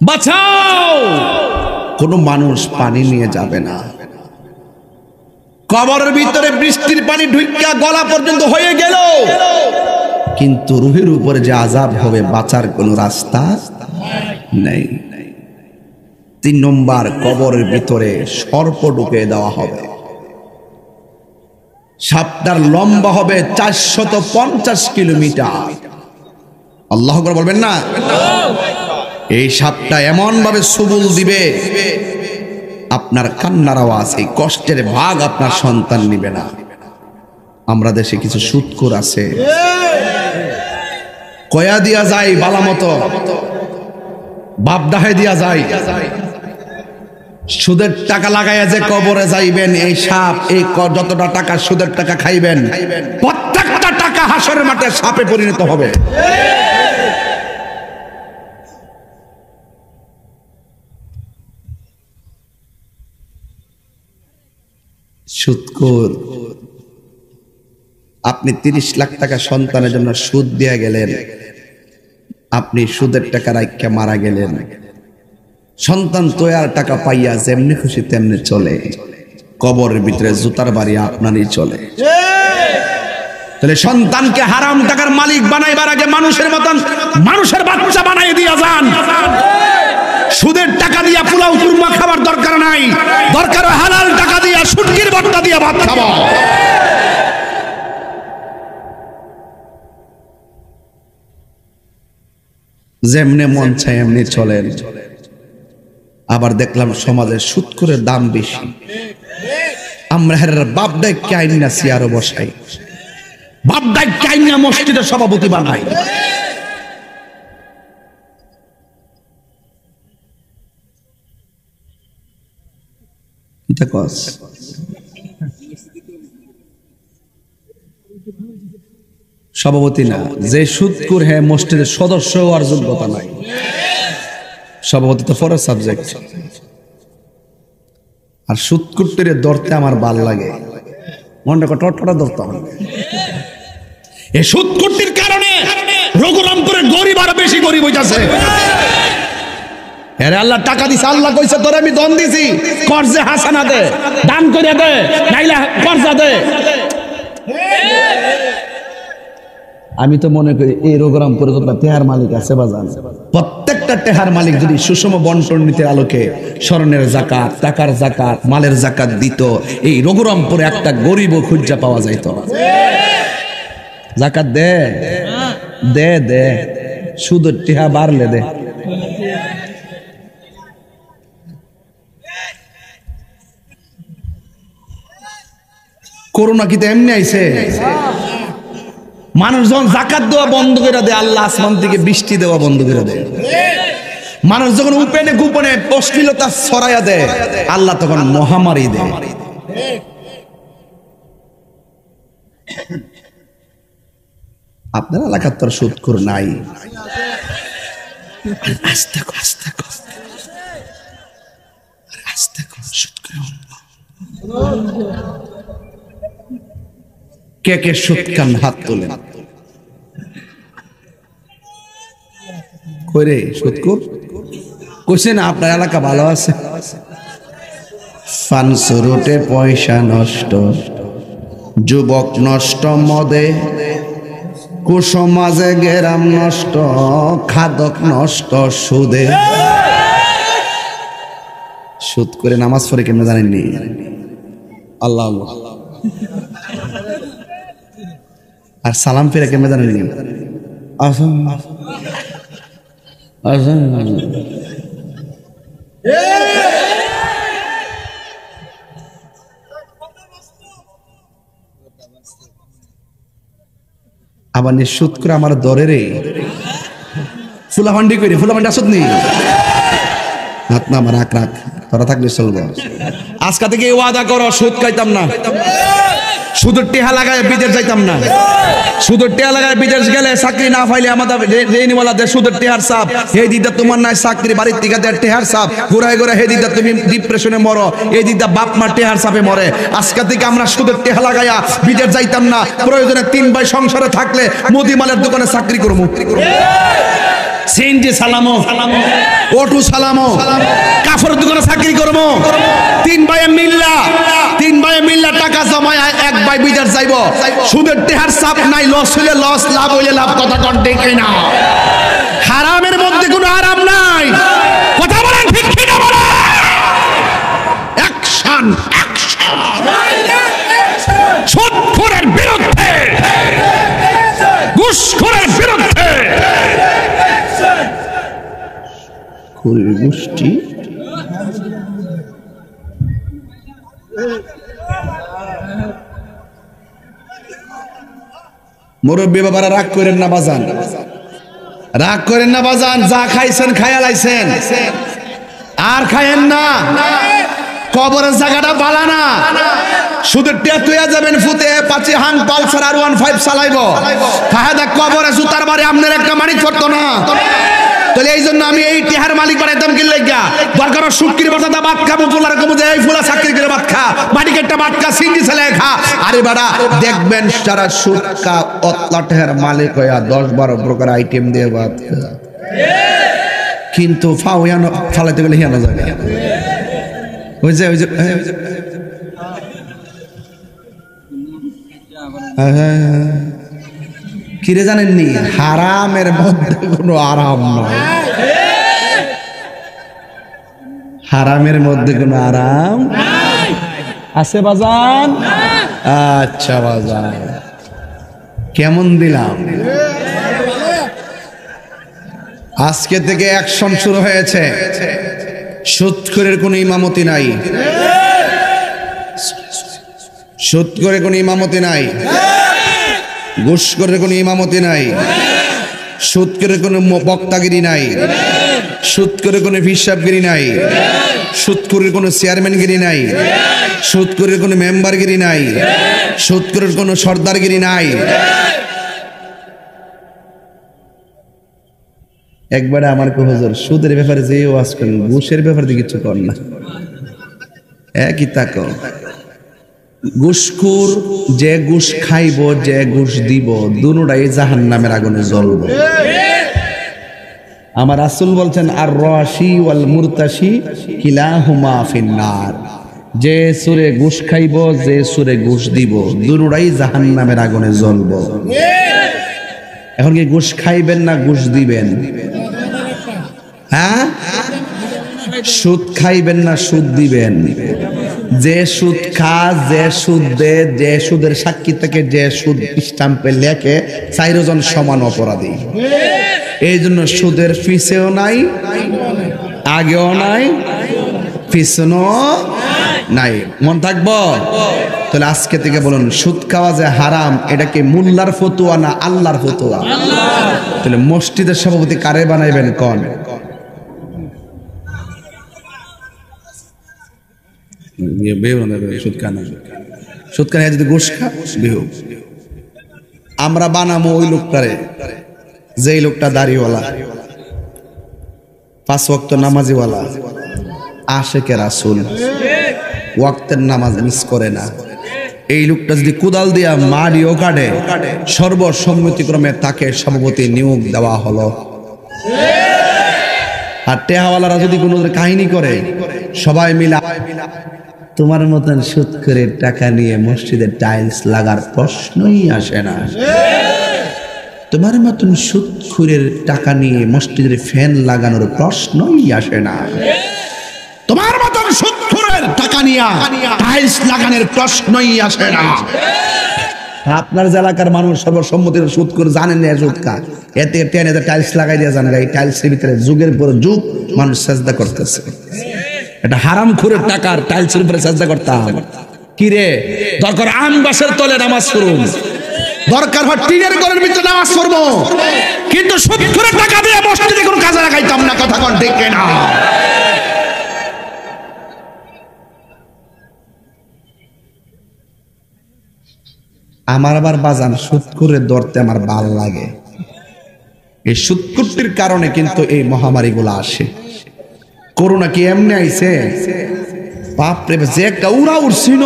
বাঁচাও, কোনো মানুষ পানি নিয়ে যাবে না। কবরের ভিতরে বৃষ্টির পানি ঢুকিয়া গলা পর্যন্ত হয়ে গেল, কিন্তু রুহের উপরে যে আযাব হবে, বাঁচার কোনো রাস্তা নেই। 3 নম্বর, কবরের ভিতরে সর্প ঢুকিয়ে দেওয়া হবে। সাপটার লম্বা হবে 450 কিলোমিটার। আল্লাহু আকবার বলবেন না? এই সাপটা এমন ভাবে সুবুল দিবে, আপনার কান্নার আওয়াজ, এই কষ্টের ভাগ আপনার সন্তান নিবে না। আমরা দেশে কিছু সুদখোর আছে, কয়া দিয়া যায় বালা মতো, বাপ দাহে দিয়া যায়। সুদের টাকা লাগাইয়া যে কবরে যাইবেন, এই সাপ, এই যতটা টাকা সুদের টাকা খাইবেন, প্রত্যেকটা টাকা হাসরের মাঠে সাপে পরিণত হবে। সুদখোর। আপনি 30 লাখ টাকা সন্তানের জন্য সুদ দিয়া গেলেন, আপনি সুদের টাকা রাইখা মারা গেলেন। সন্তান তো আর টাকা পাইয়া যেমনি খুশি তেমনি চলে, কবরের ভিতরে জুতার বাড়ি আপনারই চলে। তাহলে সন্তানকে হারাম টাকার মালিক বানাইবার আগে মানুষের মতন মানুষের বাচ্চা বানাই দিয়া যান। সুদের টাকা দিয়া পোলাও কুরমা খাবার দরকার নাই, দরকার হালাল টাকা দিয়া শুটকির ভর্তা দিয়া ভাত খাওয়া। যেমনে মন চায় এমনি চলেন। আবার দেখলাম সমাজে সুদখোরের দাম বেশি। আমরা হেরার বাপ ডাইকে আইনা চেয়ারে বসাই, বাপ ডাইকে আইনা মসজিদের সভাপতি বানাই। এটা কস সভাপতি না, যে সুদখোর হ্যাঁ মসজিদের সদস্য আর যোগ্যতা নাই। সভাপতি তো ফরজ সাবজেক্ট। আর সুদখোরটিরে ধরতে আমার ভাল লাগে, মনটা টটটা ধরতে হবে। এই সুদখোরটির কারণে রঘুরামপুরের গরিব আরো বেশি গরিব হইতাছে। আরে আল্লাহ টাকা দিছে, আল্লাহ কইছে তোরে আমি দন দিছি, কর্জে হাসানা দে, দান করে দে, নাইলে কর্জা দে। আমি তো মনে করি এই রঘুরামপুরে যত টেহার মালিক আছে বাজান, প্রত্যেকটা টেহার মালিক যদি সুষম বন্টন নীতির আলোকে স্বর্ণের জাকাত, টাকার জাকাত, মালের জাকাত দিত, এই রঘুরামপুরে একটা গরিবও খুঁজা পাওয়া যাইত না। জাকাত দে দে দে, সুদের টেহা বাড়লে দে। করোনা কি এমনি আইছে? মানুষ যখন যাকাত দেওয়া বন্ধ করে দেয়, আল্লাহ আসমান থেকে বৃষ্টি দেওয়া বন্ধ করে দেয়। মানুষ যখন উপেনে গোপনে অশ্লীলতা ছড়াইয়া দেয়, আল্লাহ তখন মহামারী দেয়। আপনার এলাকার তোর সুদখোর নাই? আস্তে আস্তে আস্তে কে কে সুদ খান হাত তোলেন। কইরে সুদখোর কইছে না আপনার এলাকা ভালো আছে? ফানসুরুটে পয়সা নষ্ট, যুবক নষ্ট মদে, কুসমাজে গেরাম নষ্ট, খাদক নষ্ট সুদে। সুদ করে নামাজ পড়ে কেমন জানেননি? আল্লাহ আল্লাহ। আর সালাম ফিরে কেমন জানেননি? আবার নিঃসুদ করে আমার দরে রে ফুলাফান্ডি করে, ফুলাফান্ডি আসত নি হাত না আমার রাখ রাখ, তোরা থাকলে চলবো। আজকে থেকে ওয়াদা করো সুদ খাইতাম না, সুদের টেহা লাগায় বিদেশ যাইতাম না। সুদের টেহা লাগায় বিদেশ গেলে চাকরি না পাইলে আমাদের রেনিওয়ালা দেয় সুদের টেহার চাপ, হে দিদা তোমার নাই চাকরি, বাড়ির থেকে দেয় টেহার চাপ, ঘুরায় ঘুরায় হে দিদা তুমি ডিপ্রেশনে মরো, এই দিদা বাপ মা টেহার চাপে মরে। আজকে থেকে আমরা সুদের টেহা লাগাইয়া বিদেশ যাইতাম না, প্রয়োজনে 3 ভাই সংসারে থাকলে মুদিমালের দোকানে চাকরি করবো, সিএনজি সালামো, অটো সালামো, কাপড়ের দোকানে চাকরি করবো। 3 ভাইয়ে মিল্লা টাকা জমায় 1 ভাই বিদেশ যাইব। সুদের টেহার চাপ নাই, লস হইলে লস, লাভ হইলে লাভ। কথা কন ঠিক না? হারামের মধ্যে কোনো আরাম নাই। কথা বলেন ঠিক কি না বলেন? অ্যাকশন অ্যাকশন সুদখোরের বিরুদ্ধে, ঘুষখোরের বিরুদ্ধে। খুরের গোষ্ঠী মুরব্বী বাবারা রাগ করেন না বাজান, রাগ করেন না বাজান। যা খাইছেন খাইয়া লাইছেন, আর খাইয়েন না। কবরের জায়গাটা বালা না। সুদের টিয়া তুইয়া যাবেন ফুতে পাচি হাং পালসার আর 15 চালাইব, ফাহাদা কবরে জুতার বাড়ি আপনার একটা মানিক পড়তো না। তাহলে এই জন্য আমি এই টিহার মালিক বানাইতাম কি লাগিয়া? দরকার শুটকির বাচ্চা ভাত খাবো, ফুলার কমু যে এই ফুলা চাকরি করে ভাত খা, মাটিকেটটা ভাত খা, সিন্দি ছেলে খা। আরে বাড়া দেখবেন সারা সুদ খা অতলা টিহার মালিক হইয়া 10-12 প্রকার আইটেম দিয়ে ভাত খা, কিন্তু ফাও ইয়ানো ফালাইতে গেলে হিয়ানো জায়গা ওই যে কিরে জানেননি? হারামের মধ্যে কোনো আরাম নয়, হারামের মধ্যে কোনো আরাম আছে বাজান। আচ্ছা বাজান কেমন দিলাম? আজকে থেকে অ্যাকশন শুরু হয়েছে। সুদখোরের কোনো ইমামতি নাই, সুদখোরের কোনো ইমামতি নাই, ঘুষখোরের কোনো ইমামতি নাই, সুদখোরের কোনো বক্তাগিরি নাই, সুদখোরের কোনো হিসাবগিরি নাই, সুদখোরের কোনো চেয়ারম্যানগিরি নাই, সুদখোরের কোনো মেম্বারগিরি নাই, সুদখোরের কোনো সর্দারগিরি নাই। একবারে আমার কো হুজুর সুদের ব্যাপারে যে ওয়াজ করেন, ঘুষের ব্যাপারে কিছু কর না, একই তাকো। ঘুষখোর যে ঘুষ খাইব, যে ঘুষ দিব, দুটোটাই জাহান্নামের আগুনে জ্বলবে। আমার রাসূল বলছেন আর রাশি ওয়াল মুরতাশি কিলাহুমা ফিন্নার। যে সুরে ঘুষ খাইব, যে সুরে ঘুষ দিব, দুটোটাই জাহান্নামের আগুনে জ্বলবে। এখন কি ঘুষ খাইবেন না ঘুষ দিবেন? হ্যাঁ, সুদ খাইবেন না সুদ দিবেন? যে সুদ খা, যে সুদ দে, যে সুদের সাক্ষী থেকে যে সুদ স্টাম্পে লেখে, 4 জন সমান অপরাধী। এই জন্য সুদের পিছেও নাই, আগেও নাই, পিছনেও নাই। মন থাকবো। তাহলে আজকে থেকে বলুন সুদ খাওয়া যে হারাম, এটা কি মোল্লার ফতোয়া না আল্লাহর ফতোয়া? তাহলে মসজিদের সভাপতি কারে বানাইবেন কোন? সুদ খানা যদি ঘুষ খা বিহু আমরা বানামো ওই লোকটারে, যেই লোকটা দাড়িওয়ালা, 5 ওয়াক্ত নামাজিওয়ালা, আশেকে রাসূল, ওয়াক্তের নামাজ মিস করে না। এই লোকটা যদি কোদাল দিয়া মারিও কাটে, সর্বসম্মতিক্রমে তাকে সভাপতি নিয়োগ দেওয়া হলো। আর টেহাওয়ালারা যদি কোনো কাহিনী করে, সবাই মিলে তোমার মতন সুদ করে টাকা নিয়ে মসজিদে টাইলস লাগার প্রশ্নই আসে না, তোমার মতন সুদখোরের টাকা নিয়ে মসজিদের ফ্যান লাগানোর প্রশ্নই আসে না, তোমার মতন সুদখোরের টাকা নিয়ে টাইলস লাগানোর প্রশ্নই আসে না। আপনার এলাকার মানুষ সর্বসম্মতির সুদখোর জানেন না সুদ কা, এতে টেনে টাইলস লাগাই দিয়ে জান, এই টাইলসের ভিতরে যুগের পর যুগ মানুষ সাজদা করতেছে। এটা হারামখোরের টাকার টাইলসের উপরে সাজদা করতাম কি রে? দরকার আম গাছের তলে নামাজ পড়ুন, দরকার হয় টিনের ঘরের ভিতরে নামাজ পড়বো, কিন্তু সুদখোরের টাকা দিয়ে মসজিদে কোনো কাজে লাগাইতাম না। কথা কোন ঠিক না? আমার আবার বাজান সুদখোরের ধরতে আমার ভাল লাগে। এই সুদখোরটির কারণে কিন্তু এই মহামারী গুলা আসে। করোনা কি এমনি আইছে? বাপরে, যে একটা উড়া উড়ছিল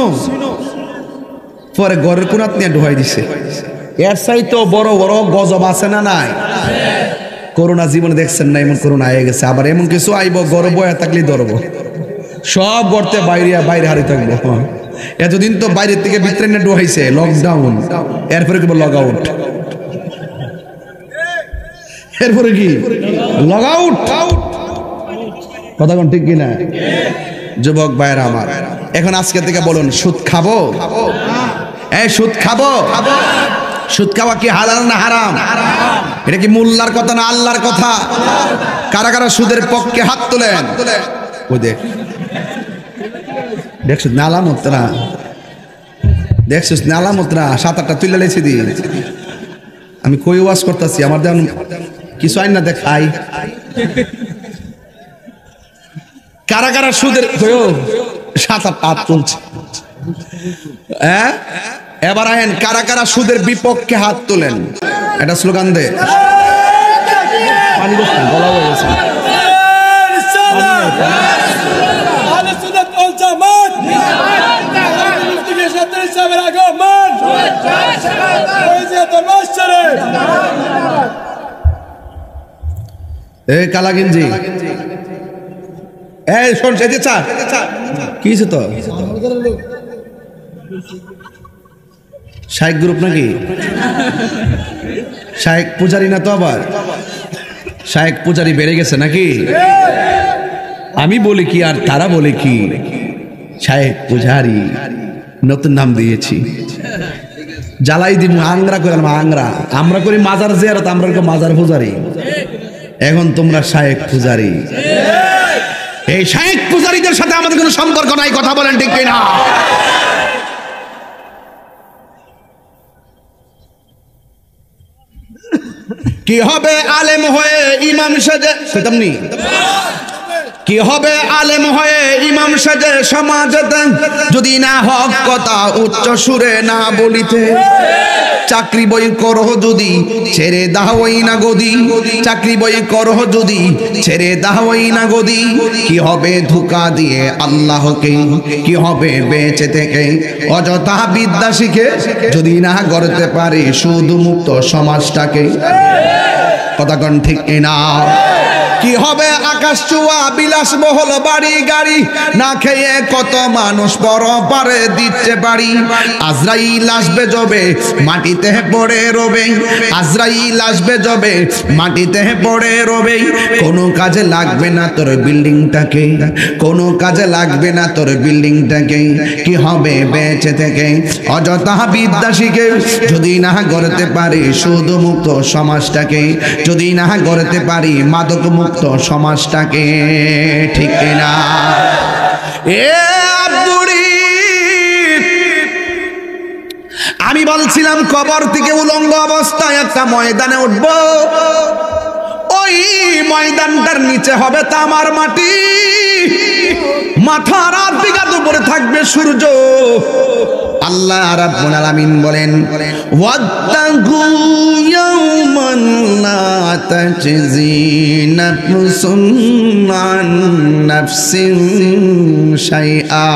পরে ঘরের কোনাত নিয়ে ঢুকাই দিছে। এর চাইতো বড় বড় গজব আছে না নাই? করোনা জীবনে দেখছেন না এমন করোনা আয়ে গেছে। আবার এমন কিছু আইব ঘরে বয়া থাকলেই ধরবো, সব গড়তে বাইরে হারি থাকবো। এতদিন তো বাইরের থেকে ভিতরে নিয়ে ঢুকাইছে লকডাউন, এরপরে কি লগ আউট, এরপরে কি লগ আউট। কথা কোন ঠিক কিনা? যুবক ভাইরা আমার, এখন আজকে থেকে বলুন সুদ খাবো? এই সুদ খাবো? সুদ খাওয়া কি হালাল না হারাম? এটা কি মোল্লার কথা না আল্লাহর কথা? কারা কারা সুদের পক্ষে হাত তোলেন? ওই দেখছিস নালামতরা, দেখছিস নালামতরা 7-8টা তুলে লেছি দি। আমি কই ওয়াজ করতেছি, আমার যেমন কিছু আইন না দেখাই। কারা কারা সুদের 7-8টা হাত তুলছে? এবার আইন কারা কারা সুদের বিপক্ষে হাত তোলেন? এটা স্লোগান দে। এই কালা গেঞ্জি, এই শোন, সেজে চা কি তো শাইক গ্রুপ নাকি? শাইক পূজারি না তো? আবার শাইক পূজারি বেড়ে গেছে নাকি? আমি বলি কি আর তারা বলে কি? শাইক পূজারি নতুন নাম দিয়েছি, জ্বালাই দিব আংরা করে। আংরা আমরা করি মাজার জিয়ারত, আমরা করি মাজার পূজারি। এখন তোমরা শাইক পূজারি। এই শাইক পূজারীদের সাথে আমাদের কোনো সম্পর্ক নাই। কথা বলেন ঠিক কিনা? কি হবে আলেম হয়ে ইমাম সেজে, সেতামনি কি হবে আলেম হয়ে ইমাম সেজে সমাজেতে, যদি না হক কথা উচ্চ সুরে না বলিতে। চাকরি বই করহ যদি ছেড়ে দাওই না গদি, চাকরি বই করহ যদি ছেড়ে দাওই না গদি। কি হবে ধোঁকা দিয়ে আল্লাহকে, কি হবে বেঁচে থেকে অযথা বিদ্যা শিখে, যদি না গড়তে পারে শুধু মুক্ত সমাজটাকে। কথা কোন ঠিক না? কি হবে আকাশ চুয়া বিলাসবহুল বাড়ি গাড়ি, না খেয়ে কত মানুষ পরপারে দিচ্ছে বাড়ি। আজরাইল আসবে যবে মাটিতে পড়ে রবে, আজরাইল আসবে যবে মাটিতে পড়ে রবে। কোনো কাজে লাগবে না তোর বিল্ডিংটাকে, কোনো কাজে লাগবে না তোর বিল্ডিংটাকে। কি হবে বেঁচে থেকে অযথা বিদ্যা শিখে, যদি না গড়তে পারি শুধু মুক্ত সমাজটাকে, যদি না গড়তে পারি মাদক মুক্ত সমাজটাকে। ঠিক না? এ আব্দুরি আমি বলছিলাম কবর থেকে উলঙ্গ অবস্থায় একটা ময়দানে উঠব, ওই ময়দানটার নিচে হবে তামার মাটি, মাথার দিকে উপরে থাকবে সূর্য। আল্লাহ রাব্বুল আলামিন বলেন ওয়াত্তাকু ইয়াওমান লা তাজজি নাফসুন আন নাফসিন শাইআ।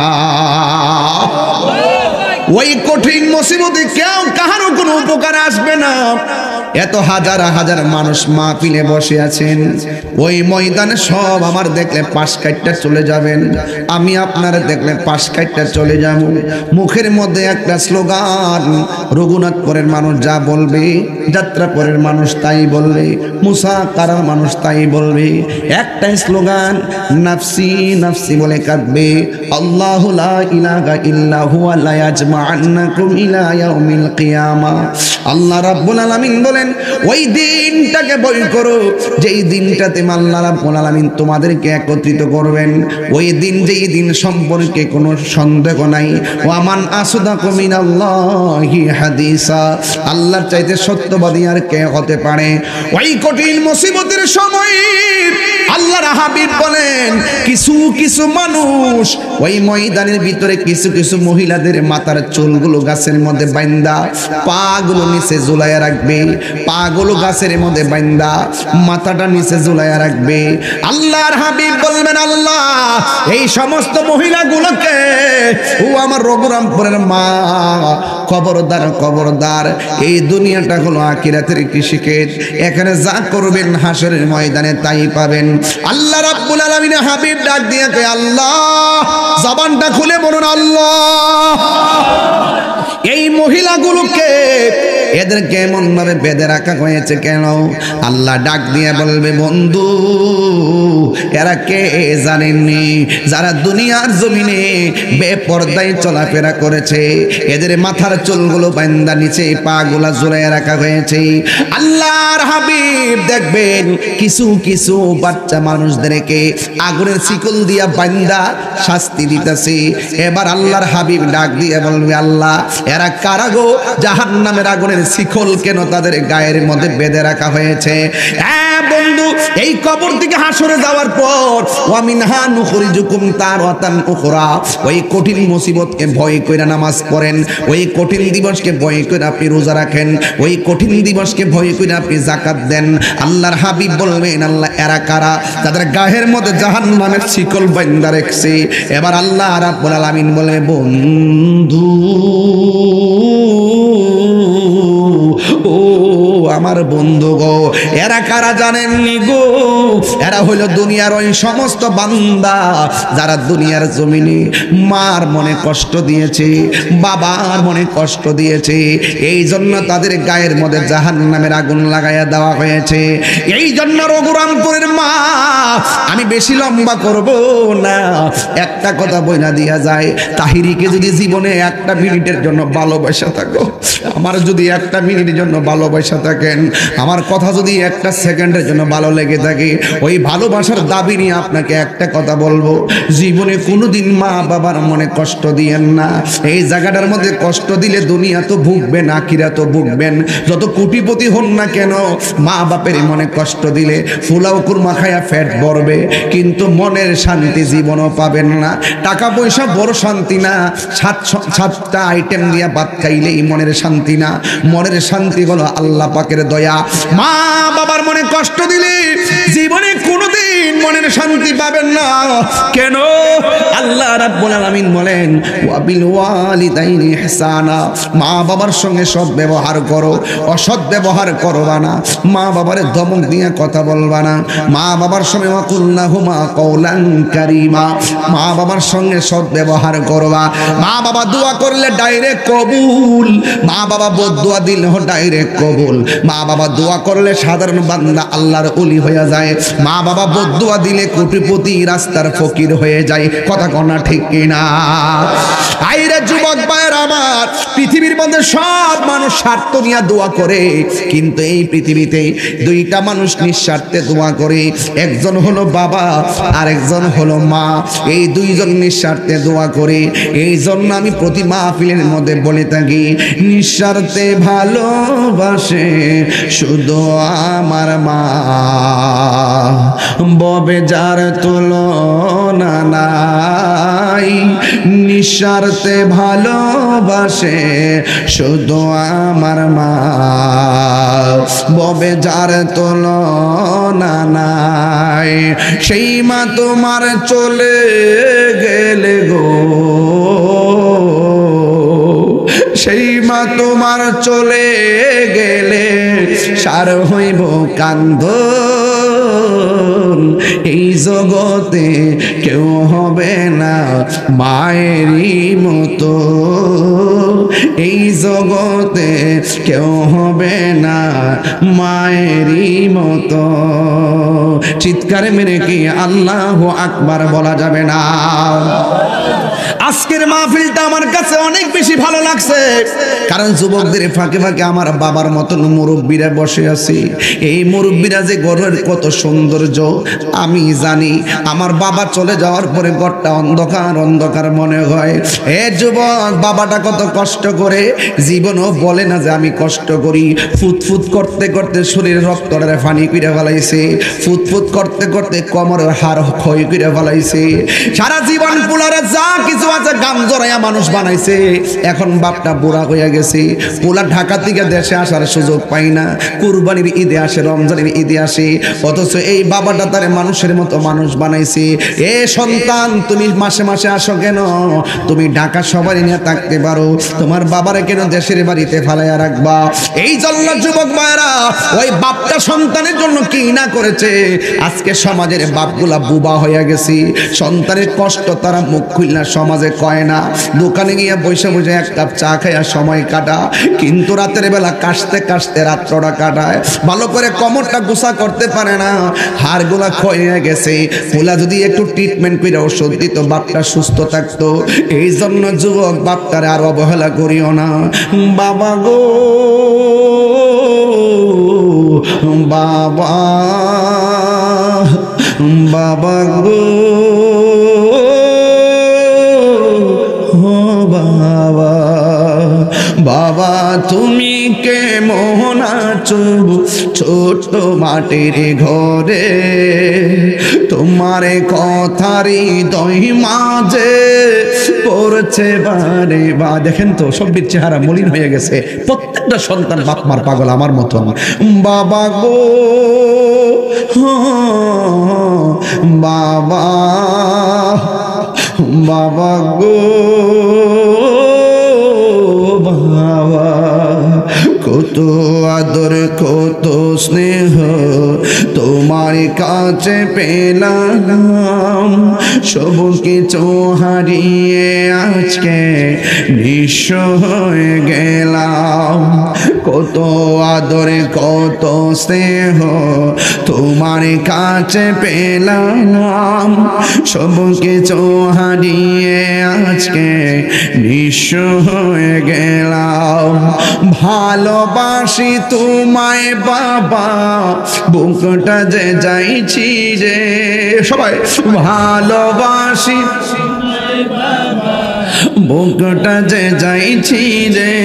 ওই কঠিন মুসিবতে কেউ কাহারও কোনো উপকার আসবে না। এত হাজার হাজার মানুষ মাহফিলে বসে আছেন, ওই ময়দানে সব আমার দেখলে পাশ কাটটা চলে যাবেন, আমি আপনারা দেখলে পাশ কাটটা চলে যাব। মুখের মধ্যে একটা স্লোগান, রঘুনাথপুরের মানুষ যা বলবে, যাত্রাপুরের মানুষ তাই বলবে, মুসাকারার মানুষ তাই বলবে, একটাই স্লোগান, নাফসি নাফসি বলে কাঁদবে। আল্লাহু লা ইলাহা ইল্লা হুয়া লা ইয়াজমা'আন্নাকুম ইলা ইয়াউমিল কিয়ামা। আল্লাহ রাব্বুল আলামিন বলেন ওই দিনটাকে ভয় করো, যেই দিনটাতে আল্লাহ রাব্বুল আলামিন তোমাদেরকে একত্রিত করবেন। ওই দিন, যেই দিন সম্পর্কে কোনো সন্দেহ নাই। ওয়া মান আসদাকু মিনাল্লাহি হাদিসা, আল্লাহর চাইতে সত্যবাদী আর কে হতে পারে? ওই কঠিন মুসিবতের সময় আল্লাহর হাবিব বলেন কিছু কিছু মানুষ ওই ময়দানের ভিতরে, কিছু কিছু মহিলাদের মাথার চুলগুলো গাছের মধ্যে বাইন্দা পাগুলো নিচে ঝুলাইয়া রাখবে, পাগুলো গাছের মধ্যে বাইন্দা মাথাটা নিচে ঝুলাইয়া রাখবে। আল্লাহর হাবিব বলবেন আল্লাহ এই সমস্ত মহিলাগুলোকে, ও আমার রঘুরামপুরের মা, খবরদার খবরদার, এই দুনিয়াটা হলো আখিরাতের কৃষিক্ষেত, এখানে যা করবেন হাসরের ময়দানে তাই পাবেন। আল্লাহ রাব্বুল আলামিন হাবিব ডাক দিয়ে কয় আল্লাহ, জবানটা খুলে বলুন আল্লাহ। এই মহিলাগুলোকে এদেরকে এমন ভাবে বেঁধে রাখা হয়েছে কেন? আল্লাহ ডাক দিয়ে বলবে বন্ধু এরা কে জানেননি? যারা দুনিয়ার জমিনে বেপরদায় চলাফেরা করেছে, এদের মাথার চুলগুলো বান্দা নিচে পাগুলা ঝুলাইয়া রাখা হয়েছে। আল্লাহর হাবিব দেখবেন কিছু কিছু বাচ্চা মানুষদেরকে আগুনের শিকল দিয়া বান্দা শাস্তি দিতেছে। এবার আল্লাহর হাবিব ডাক দিয়ে বলবে আল্লাহ এরা কারা গো? জাহান্নামের আগুনের শিকল কেন তাদের গায়ের মধ্যে বেঁধে রাখা হয়েছে? হ্যাঁ বন্ধু, এই কবর থেকে হাসরে যাওয়ার পর ওয়া মিনহা নুখরিজুকুম তারাতান উখরা, ওই কঠিন মুসিবতকে ভয় কইরা নামাজ পড়েন, ওই কঠিন দিবসকে ভয় কইরা আপনি রোজা রাখেন, ওই কঠিন দিবসকে ভয় কইরা আপনি যাকাত দেন। আল্লাহর হাবিব বলবেন আল্লাহ এরা কারা? তাদের গায়ের মধ্যে জাহান্নামের শিকল বাঁধা রাখছে। এবার আল্লাহ রাব্বুল আলামিন বলে বন্ধু ও আমার বন্ধু গো, এরা কারা জানেননি গো? এরা হলো দুনিয়ার ওই সমস্ত বান্দা যারা দুনিয়ার জমিনে মার মনে কষ্ট দিয়েছে, বাবার মনে কষ্ট দিয়েছে, এই জন্য তাদের গায়ের মধ্যে জাহান্নামের আগুন লাগাইয়া দেওয়া হয়েছে। এই জন্য রঘুরামপুরের মা, আমি বেশি লম্বা করব না, একটা কথা বইলা দিয়া যায়, তাহিরিকে যদি জীবনে একটা মিনিটের জন্য ভালোবাসা থাকো, আমার যদি একটা মিনিটের জন্য ভালোবাসা থাকেন, আমার কথা যদি একটা সেকেন্ডের জন্য ভালো লেগে থাকে, ওই ভালোবাসার দাবি নিয়ে আপনাকে একটা কথা বলবো, জীবনে কোনোদিন মা বাবার মনে কষ্ট দিয়েন না। এই জায়গাটার মধ্যে কষ্ট দিলে দুনিয়া তো ভুগবেন, আখিরা তো ভুগবেন। যত কোটিপতি হন না কেন, মা বাপের মনে কষ্ট দিলে ফুলাও কুরমা খায়া ফ্যাট ভরবে, কিন্তু মনের শান্তি জীবনও পাবেন না। টাকা পয়সা বড় শান্তি না, সাতটা আইটেম দিয়া ভাত খাইলেই মনের শান্তি না। মনের শান্তি হলো আল্লাহ পাকের দয়া। মা বাবার মনে কষ্ট দিলে জীবনে কোনোদিন মনের শান্তি পাবেন না। কেন? আল্লাহ রাব্বুল আলামিন বলেন ওয়া বিল ওয়ালিদাইনি ইহসানা, মা বাবার সঙ্গে সৎ ব্যবহার করো, অসৎ ব্যবহার করবা না। মা বাবারে ধমক দিয়ে কথা বলবা না। মা বাবার সঙ্গে ওয়াকুল্লাহুমা কওলান কারীমা, মা বাবার সঙ্গে সৎ ব্যবহার করবা। মা বাবা দোয়া করলে ডাইরেক্ট কবুল, মা বাবা বদদুয়া দিলে ডাইরেক্ট কবুল। মা বাবা দোয়া করলে সাধারণ বান্দা আল্লাহর ওলি হয়ে যায়। মা বাবা দোয়া দিলে কোটিপতি রাস্তার ফকির হয়ে যায়। কথা কনা ঠিক কিনা? আইরে যুবক ভাইরা আমার, পৃথিবীর মধ্যে সব মানুষ স্বার্থ নিয়ে দোয়া করে, কিন্তু এই পৃথিবীতে দুইটা মানুষ নিঃস্বার্থে দোয়া করে, একজন হলো বাবা আর একজন হলো মা। এই দুইজন নিঃস্বার্থে দোয়া করে। এই জন্য আমি প্রতি মাহফিলের মধ্যে বলে থাকি, নিঃস্বার্থে ভালোবাসে শুধু আমার মা, ববে যার তুলনা নাই। নিঃস্বার্থে ভালোবাসে শুধু আমার মা, ববে যার তুলনা নাই। সেই মা তোমার চলে গেলে গো, সেই মা তোমার চলে গেলে সার হইব কান্দন। এই জগতে কেউ হবে না মায়েরই মতো, এই জগতে কেউ হবে না মায়েরই মতো। চিৎকার মেরে কি আল্লাহু আকবার বলা যাবে না? আজকের মাহফিলটা আমার কাছে অনেক বেশি ভালো লাগছে, কারণ যুবকদের ফাঁকে ফাঁকে আমার বাবার মতন মুরব্বীরা বসে আছে। এই মুরব্বীরা যে ঘরের কত সৌন্দর্য আমি জানি। আমার বাবা চলে যাওয়ার পরে ঘরটা অন্ধকার অন্ধকার মনে হয়। এ যুবক, বাবাটা কত কষ্ট করে, জীবনও বলে না যে আমি কষ্ট করি। ফুটফুট করতে করতে শরীরে রক্তটা পানি করে ফেলাইছে, ফুটফুট করতে করতে কোমরের হাড় ক্ষয় করে ফেলাইছে। সারা জীবন পোলারে যা কিছু আছে গাম জড়াইয়া মানুষ বানাইছে। এখন বাপটা বুড়া হইয়া গেছে, পোলা ঢাকা থেকে দেশে আসার সুযোগ পাই না। কুরবানির ঈদে আসে, রমজানের ঈদে আসে, অথচ এই বাবাটা তারে মানুষের মতো মানুষ বানাইছে। এ সন্তান, তুমি মাসে মাসে আসো কেন? তুমি ঢাকা সবারই নিয়ে থাকতে পারো, তোমার বাবারে কেন দেশের বাড়িতে ফালাইয়া রাখবা? এই জন্য যুবক ভাইরা, ওই বাপটা সন্তানের জন্য কি না করেছে। আজকে সমাজের বাপগুলা বুবা হইয়া গেছে। সন্তানের কষ্ট তারা মুখ খুলনা সমাজে কয় না। দোকানে গিয়ে বসে বসে এক কাপ চা খাইয়া সময় কাটা, কিন্তু রাতের বেলা কাশতে কাশতে রাত্রটা কাটায়। ভালো করে কোমরটা গুছা করতে পারে না, হাড়গুলা ক্ষয় হয়ে গেছে। পোলা যদি একটু ট্রিটমেন্ট করে ওষুধ দিত, বাপটা সুস্থ থাকতো। এই জন্য যুবক, বাপটারে আর অবহেলা করিও না। বাবা গো বাবা, বাবা গো বাবা, বাবা তুমি কেমন আছো ছোট মাটির ঘরে? তোমার কথারই দই মাঝে পড়ছে বারে বা। দেখেন তো সব্বির চেহারা মলিন হয়ে গেছে। প্রত্যেকটা সন্তান বাপ মার পাগল আমার মতন। বাবা গো বাবা, বাবা গো বাবা, কত আদর কত স্নেহ তোমার কাছে পেলাম। সব কিছু হারিয়ে আজকে নিঃস্ব হয়ে গেলাম। কত আদর কত স্নেহ তোমার কাছে পেলাম। সব কিছু হারিয়ে আজকে নিঃস্ব হয়ে গেলাম। ভালোবাসি তোমায় বাবা, বুকটা যে যাইছি রে। সবাই ভালোবাসি বুকটা যে যাইছি রে,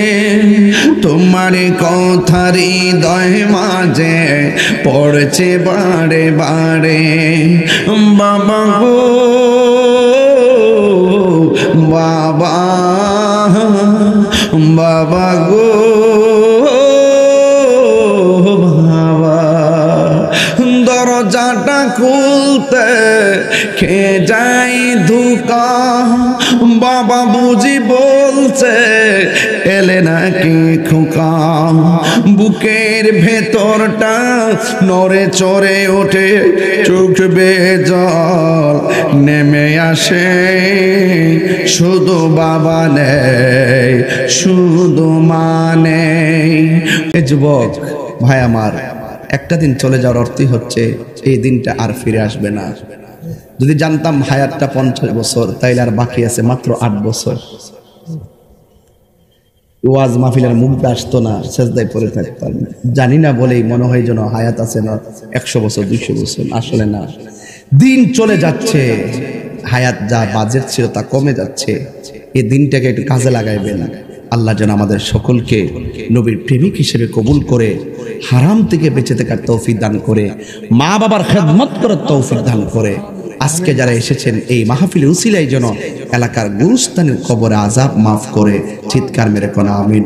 তোমার কথারই দয় মাঝে পড়ছে বারে বারে। বাবা গো বাবা, বাবা গো বাবা, দরজাটা খুলতে খেয়ে যাই ধোকা। বাবা বুঝি বলছে এলে নাকি খোকা। বুকের ভেতরটা নড়ে চড়ে ওঠে, চোখ বেয়ে জল নেমে আসে। শুধু বাবা নেই, শুধু মা নেই। যুবক ভাই আমার, একটা দিন চলে যাওয়ার অর্থই হচ্ছে এই দিনটা আর ফিরে আসবে না। যদি জানতাম হায়াতটা 50 বছর, তাইলে আর বাকি আছে মাত্র 8 বছর। ওয়াজ মাহফিলের মুখটা আসতো না, সেজদায় পড়ে থাকতাম। জানি না বলেই মনে হয় যেন হায়াত আছে না 100 বছর 200 বছর, আসলে না। দিন চলে যাচ্ছে, হায়াত যা বাজেট ছিল তা কমে যাচ্ছে। এই দিনটাকে একটু কাজে লাগাইবেন। আল্লাহ যেন আমাদের সকলকে নবীর প্রেমিক হিসেবে কবুল করে হারাম থেকে বেঁচে থাকার তৌফিক দান করে, মা বাবার খেদমত করার তৌফিক দান করে। আজকে যারা এসেছেন এই মাহফিলের উসিলায় যেন এলাকার গুরুস্থানের কবরে আযাব মাফ করে চিৎকার মেরে কোন আমিন।